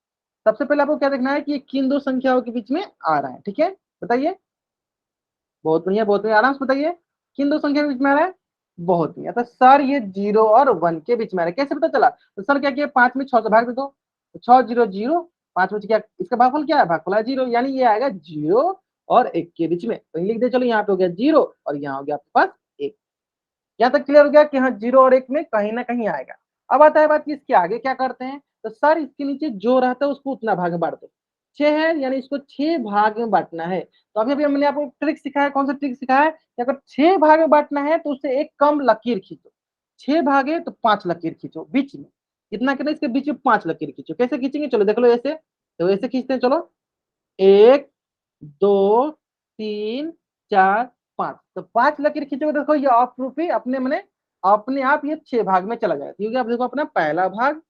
सबसे पहले आपको क्या देखना है कि ये किन 2 संख्याओं के बीच में आ रहा है, ठीक है। बताइए, बहुत बढ़िया, बहुत बढ़िया, आराम से बताइए किन 2 संख्या के बीच में आ रहा है। बहुत बढ़िया। तो सर ये 0 और 1 के बीच में आ रहा है, कैसे पता चला। तो सर क्या किया, 5 में 6 से भाग दे दो, तो 6 0 0, 5 में क्या, इसका भागफल क्या है, भागफल है 0, यानी ये आएगा 0 और 1 के बीच में। तो लिख दे, चलो यहाँ पे हो गया 0 और यहाँ हो गया आपके पास 1। यहाँ तक क्लियर हो गया कि हाँ 0 और 1 में कहीं ना कहीं आएगा। अब आता है बात कि इसके आगे क्या करते हैं। तो सर इसके नीचे जो रहता है उसको उतना भाग में बांट दो। 6 है, यानी इसको 6 भाग में बांटना है। तो अभी अभी हमने आपको ट्रिक सिखाया, कौन सा ट्रिक सिखाया है कि अगर 6 भाग में बांटना है तो उससे एक कम लकीर खींचो। 6 भाग है तो 5 लकीर खींचो बीच में। कितना करना है, इसके बीच में 5 लकीर खींचो। कैसे खींचेंगे, चलो देख लो ऐसे, तो ऐसे खींचते हैं, चलो 1 2 3 4 5, तो 5 लकीर खींचोगे, देखो ये ऑफ रूपी अपने मैंने अपने आप ये 6 भाग में चला जाएगा। क्योंकि आप देखो अपना पहला भाग,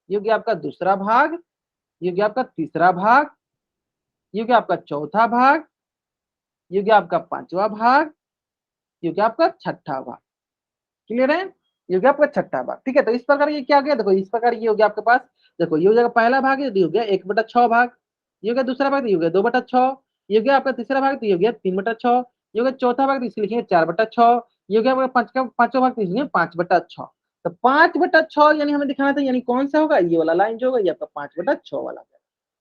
ये हो गया आपका दूसरा भाग, ये हो गया आपका तीसरा भाग, ये हो गया आपका चौथा भाग, ये हो गया आपका पांचवा भाग, ये हो गया आपका छठा भाग। क्लियर है, ये हो गया आपका छठा भाग। ठीक है, तो इस प्रकार ये क्या हो गया, देखो इस प्रकार ये हो गया आपके पास। देखो ये हो जाएगा पहला भाग, ये हो गया 1/6 भाग, ये हो गया दूसरा भाग, ये हो गया 2/6, ये हो गया आपका तीसरा भाग, तो ये हो गया 3/6, ये हो गया चौथा भाग, तो इसलिए लिखेंगे 4/6, ये हो गया आपका पांचवा भाग, तो इसलिए 5/6। तो 5/6 यानी हमें दिखाना था, यानी कौन सा होगा, ये वाला लाइन जो होगा ये आपका 5/6 वाला।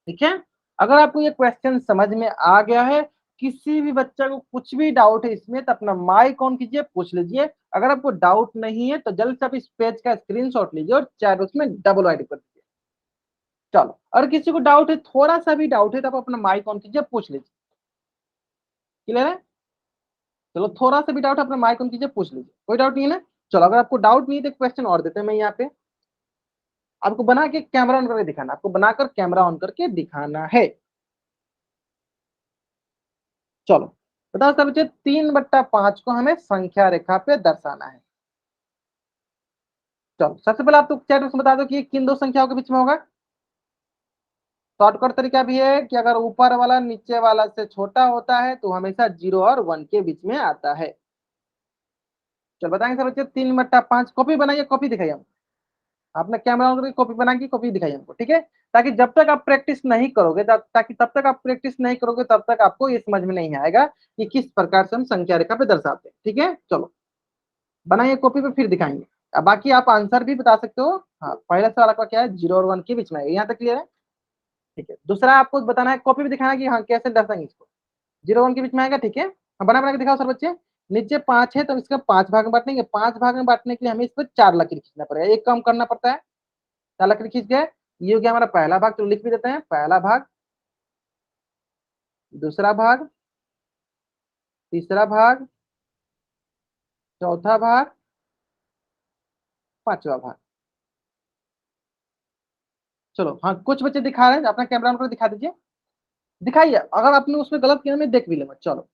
ठीक है, अगर आपको ये क्वेश्चन समझ में आ गया है, किसी भी बच्चा को कुछ भी डाउट है इसमें, तो अपना माइक ऑन कीजिए, पूछ लीजिए। अगर आपको डाउट नहीं है तो जल्द से आप इस पेज का स्क्रीनशॉट लीजिए और चैट बॉक्स में डबल राइट कर दीजिए। चलो, और किसी को डाउट है, थोड़ा सा भी डाउट है, तो आप अपना माइक ऑन कीजिए, पूछ लीजिए। क्लियर है, चलो थोड़ा सा भी डाउट है अपना माइक ऑन कीजिए, पूछ लीजिए। कोई डाउट नहीं है ना, चलो अगर आपको डाउट नहीं है तो क्वेश्चन और देते हैं मैं यहाँ पे। आपको बना के कैमरा ऑन करके दिखाना, आपको बनाकर कैमरा ऑन करके दिखाना है। चलो बताओ सब बच्चे, 3/5 को हमें संख्या रेखा पे दर्शाना है। चलो सबसे पहले आप तो चैट में बता दो कि ये किन दो संख्याओं के बीच में होगा। शॉर्टकट तरीका भी है कि अगर ऊपर वाला नीचे वाला से छोटा होता है तो हमेशा 0 और 1 के बीच में आता है। चलो बताएंगे सब बच्चे, 3/5 कॉपी बनाइए, कॉपी दिखाइए हम। आपने कैमरा ऑन करके कॉपी बना के कॉपी दिखाइए हमको, ठीक है। ताकि जब तक आप प्रैक्टिस नहीं करोगे, ताकि तब तक आप प्रैक्टिस नहीं करोगे तब तक आपको ये समझ में नहीं आएगा कि किस प्रकार से हम संख्या रेखा पे दर्शाते हैं। ठीक है, चलो बनाइए कॉपी पे, फिर दिखाएंगे। अब बाकी आप आंसर भी बता सकते हो। हाँ, पहला सवाल आपका क्या है, 0 और 1 के बीच में है, यहाँ तक क्लियर है। ठीक है, दूसरा आपको बताना है, कॉपी भी दिखाना है कि हाँ कैसे दर्शाएंगे इसको। 0 1 के बीच में आएगा, ठीक है। हाँ, बना बना के दिखाओ सर बच्चे। नीचे 5 है तो इसका 5 भाग में बांटेंगे। 5 भाग में बांटने के लिए हमें इस पर 4 लकीर खींचना पड़ेगा, एक कम करना पड़ता है। 4 लकीर खींच गए, ये हो गया हमारा पहला भाग, तो लिख भी देते हैं, पहला भाग, दूसरा भाग, तीसरा भाग, चौथा भाग, पांचवा भाग। चलो हाँ, कुछ बच्चे दिखा रहे हैं, अपना कैमरा ऑन करके दिखा दीजिए, दिखाइए। अगर आपने उसमें गलत किया मैं देख भी लूंगा। चलो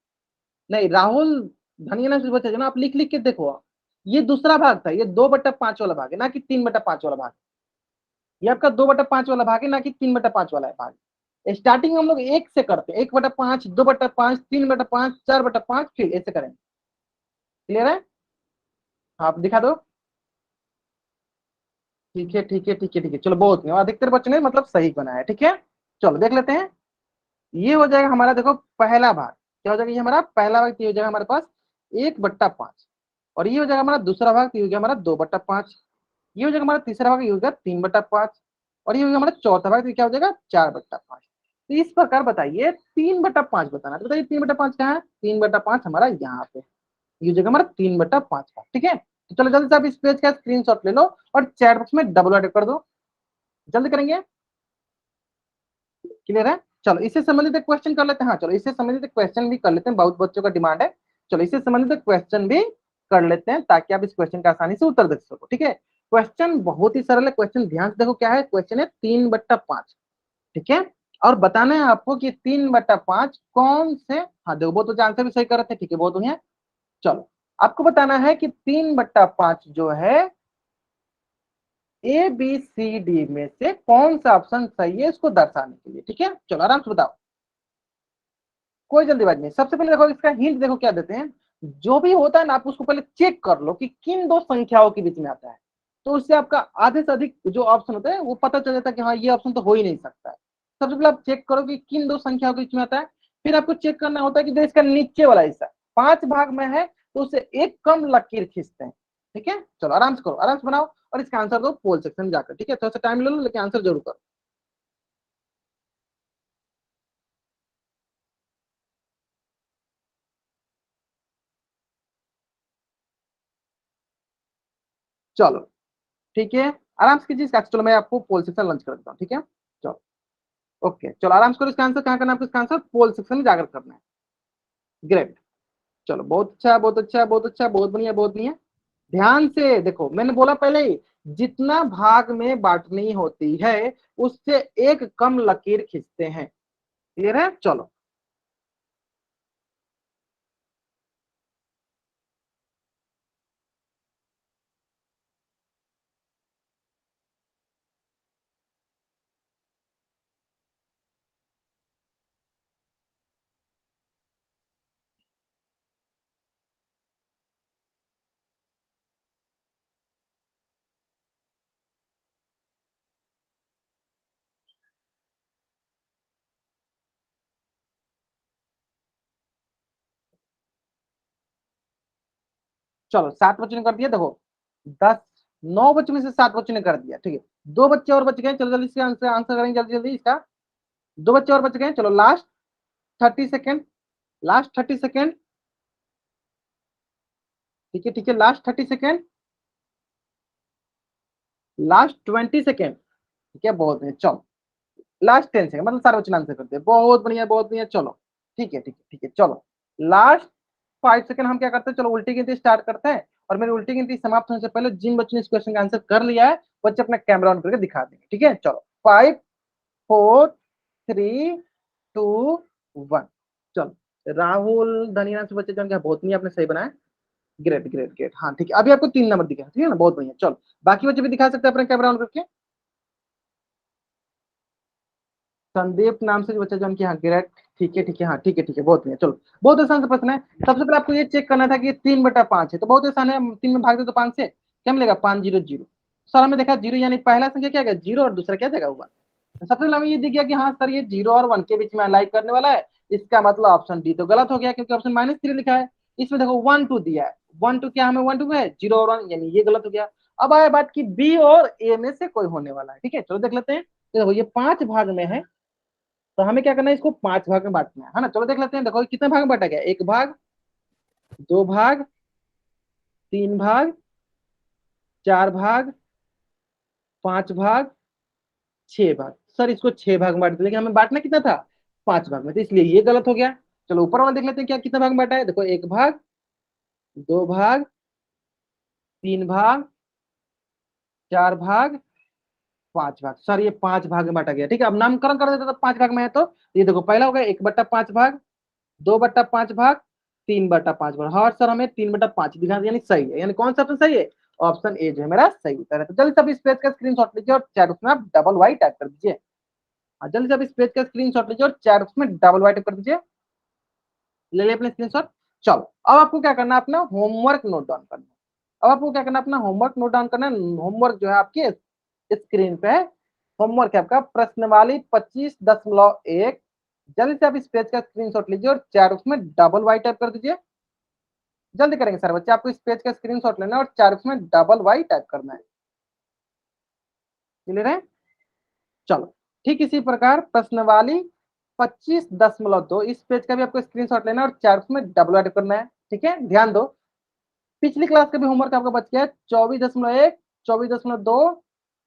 नहीं, राहुल धनिया ने बच्चे ना, आप लिख लिख के देखो। ये दूसरा भाग था, ये 2/5 वाला भाग है, ना कि 3/5 वाला भाग। ये आपका 2/5 वाला भाग है, ना कि 3/5 वाला है भाग। स्टार्टिंग हम लोग एक से करते हैं, 1/5, 2/5, 3/5, 4/5, फिर ऐसे करेंगे। क्लियर है, आप दिखा दो। ठीक है ठीक है ठीक है ठीक है, चलो बहुत नहीं, अधिकतर बच्चों ने मतलब सही बनाया है। ठीक है, चलो देख लेते हैं। ये हो जाएगा हमारा, देखो पहला भाग क्या हो जाएगा, ये हमारा पहला भाग, ये हो जाएगा हमारे पास 1/5। और ये हो जाएगा हमारा दूसरा भाग, ये हो गया हमारा 2/5। ये हो जाएगा हमारा तीसरा भाग, ये हो गया 3/5। और ये हो गया हमारा चौथा भाग, तो क्या हो जाएगा 4/5। तो इस प्रकार बताइए 3/5 बताना, तो बताइए 3/5 कहाँ है, 3/5 हमारा यहाँ पे, ये हो जाएगा हमारा 3/5 का। ठीक है, तो चलो जल्दी से आप इस पेज का स्क्रीनशॉट ले लो और चैट बॉक्स में डबल एड कर दो, जल्दी करेंगे। क्लियर है, चलो इससे संबंधित एक क्वेश्चन कर लेते हैं। हाँ चलो, इससे संबंधित एक क्वेश्चन भी कर लेते हैं, बहुत बच्चों का डिमांड है। चलो इससे संबंधित एक क्वेश्चन भी कर लेते हैं ताकि आप इस क्वेश्चन का आसानी से उत्तर दे सको। ठीक है, क्वेश्चन बहुत ही सरल है। क्वेश्चन ध्यान से देखो क्या है, क्वेश्चन है 3/5। ठीक है, और बताना है आपको कि 3/5 कौन से, हाँ देखो बहुत तो आंसर भी सही कर रहे थे, ठीक है बहुत बढ़िया। चलो आपको बताना है कि 3/5 जो है ए बी सी डी में से कौन सा ऑप्शन सही है इसको दर्शाने के लिए। ठीक है, चलो आराम से बताओ, कोई जल्दीबाजी नहीं। सबसे पहले देखो इसका हिंट देखो क्या देते हैं, जो भी होता है ना आप उसको पहले चेक कर लो कि किन दो संख्याओं के बीच में आता है। तो उससे आपका आधे से अधिक जो ऑप्शन होता है वो पता चल जाता है कि हाँ ये ऑप्शन तो हो ही नहीं सकता है। सबसे पहले आप चेक करो कि किन दो संख्याओं के बीच में आता है। फिर आपको चेक करना होता है कि जो इसका नीचे वाला हिस्सा 5 भाग में है तो उसे एक कम लकीर खींचते हैं। ठीक है, चलो आराम से करो, आराम से बनाओ और इसका आंसर दो पोल सेक्शन में जाकर। ठीक है, थोड़ा सा टाइम ले लो लेकिन आंसर जरूर करो। चलो ठीक है, आराम से कीजिए इसका। चलो मैं आपको पोल सेक्शन लंच कर देता हूँ। ठीक है, चलो ओके चलो आराम से करो इसका आंसर। कहाँ करना है आपको इसका आंसर? पोल सेक्शन में जाकर करना है। ग्रेट, चलो बहुत अच्छा बहुत अच्छा बहुत अच्छा, बहुत बढ़िया बहुत बढ़िया। ध्यान से देखो, मैंने बोला पहले ही, जितना भाग में बांटनी होती है उससे एक कम लकीर खींचते हैं। क्लियर है? चलो चलो 7 बच्चों ने कर दिया। देखो 10 9 बच्चों में से 7 बच्चों ने कर दिया, ठीक है। 2 बच्चे और बच गए, चलो जल्दी से आंसर आंसर करेंगे जल्दी जल्दी इसका। 2 बच्चे और बच गए, चलो लास्ट 30 सेकेंड, लास्ट 30 सेकेंड। ठीक है ठीक है, लास्ट 30 सेकेंड, लास्ट 20 सेकेंड। ठीक है बहुत बढ़िया, चलो लास्ट 10 सेकेंड, मतलब सारे बच्चे आंसर करते हैं। बहुत बढ़िया बहुत बढ़िया, चलो ठीक है ठीक है ठीक है। चलो लास्ट 5 सेकेंड हम क्या करते हैं, चलो उल्टी गिनती स्टार्ट करते हैं। और मेरी उल्टी गिनती समाप्त होने से पहले जिन बच्चों ने इस क्वेश्चन का आंसर कर लिया है बच्चे अपना कैमरा ऑन करके दिखा देंगे। ठीक है चलो 5 4 3 2 1। चलो राहुल धनिया से बच्चे जन का बहुत नहीं आपने सही बनाया। ग्रेट ग्रेट ग्रेट, हाँ ठीक है। अभी आपको 3 नंबर दिखा, ठीक है ना, बहुत बढ़िया। चलो बाकी बच्चे भी दिखा सकते हैं अपने कैमरा ऑन करके। संदीप नाम से जो बच्चा जॉइन किया, हाँ ग्रेट, ठीक है ठीक है, हाँ ठीक है ठीक है, बहुत बढ़िया। चलो बहुत आसान सा प्रश्न है। सबसे पहले आपको ये चेक करना था कि ये 3/5 है, तो बहुत आसान है। 3 में भाग दे तो 5 से क्या मिलेगा? 5 0 0। सर हमें देखा जीरो, यानी पहला संख्या क्या गया? जीरो, और दूसरा क्या जाएगा? 1। तो सबसे पहले हमें ये दिख गया कि हाँ सर ये 0 और 1 के बीच में अलाइन करने वाला है। इसका मतलब ऑप्शन डी तो गलत हो गया, क्योंकि ऑप्शन -3 लिखा है। इसमें देखो 1 2 दिया है, 1 2 क्या हमें 1 2 है? 0 और 1, यानी ये गलत हो गया। अब आया बात की बी और ए में से कोई होने वाला है। ठीक है चलो देख लेते हैं। तो देखो ये 5 भाग में है, तो हमें क्या करना है, इसको 5 भाग में बांटना है ना। चलो देख लेते हैं। देखो कितने भाग में बांटा गया? 1 भाग, 2 भाग, 3 भाग, 4 भाग, 5 भाग, 6 भाग। सर इसको 6 भाग में बांटते, लेकिन हमें बांटना कितना था? 5 भाग में, तो इसलिए ये गलत हो गया। चलो ऊपर वाला देख लेते हैं क्या कितना भाग में बांटा है। देखो 1 भाग, 2 भाग, 3 भाग, 4 भाग, 5 भाग। सर ये 5 भाग में बांटा गया। ठीक है, अब नामकरण कर देते तो 5 भाग में है, तो ये देखो पहला हो गया 1/5 भाग, 2/5 भाग, 3/5 भाग। हाँ सर हमें 3/5 दिखा, यानी सही है। यानी कौन सा ऑप्शन सही है? ऑप्शन ए जो है मेरा सही उत्तर है। तो जल्दी से आप इस पेज का स्क्रीनशॉट लीजिए और चैट बॉक्स में आप डबल वाई टाइप कर दीजिए। हाँ जल्दी से आप इस पेज का स्क्रीनशॉट लीजिए और चैट बॉक्स में डबल वाई टाइप कर दीजिए। ले लिया अपने स्क्रीनशॉट। चलो अब आपको क्या करना है, अपना होमवर्क नोट डाउन करना है। अब आपको क्या करना है, अपना होमवर्क नोट डाउन करना है। होमवर्क जो है आपके स्क्रीन पे है। होमवर्क है आपका प्रश्नवाली 25.1। जल्दी से आप इस पेज का स्क्रीनशॉट लीजिए और चैट बॉक्स में डबल वाई टाइप कर दीजिए। जल्दी करेंगे सर बच्चे, आपको इस पेज का स्क्रीनशॉट लेना है और चैट बॉक्स में डबल वाई टाइप करना है। क्लियर है? चलो ठीक इसी प्रकार प्रश्नवाली 25.2 इस पेज का भी आपको स्क्रीनशॉट लेना है और चैट बॉक्स में डबल वाई टाइप करना है। ठीक है ध्यान दो, पिछली क्लास का भी होमवर्क आपका बच गया है। 24.1, 24.2,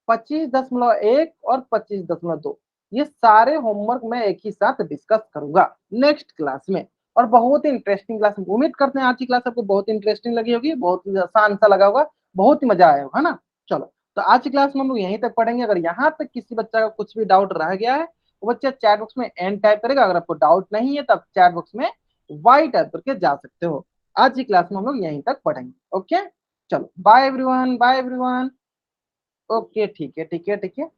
25.1 और 25.2। ये सारे होमवर्क मैं एक ही साथ डिस्कस करूंगा नेक्स्ट क्लास में। और बहुत ही इंटरेस्टिंग क्लास, उम्मीद करते हैं आज की क्लास आपको बहुत इंटरेस्टिंग लगी होगी, बहुत ही आसान सा लगा होगा, बहुत ही मजा आया होगा ना। चलो तो आज की क्लास में हम लोग यहीं तक पढ़ेंगे। अगर यहाँ तक किसी बच्चा का कुछ भी डाउट रह गया है, वो बच्चा चैट बॉक्स में एन टाइप करेगा। अगर आपको डाउट नहीं है तब चैट बॉक्स में वाई टाइप करके जा सकते हो। आज की क्लास में हम लोग यहीं तक पढ़ेंगे। ओके चलो bye everyone, bye everyone. Okay ठीक है ठीक है ठीक है।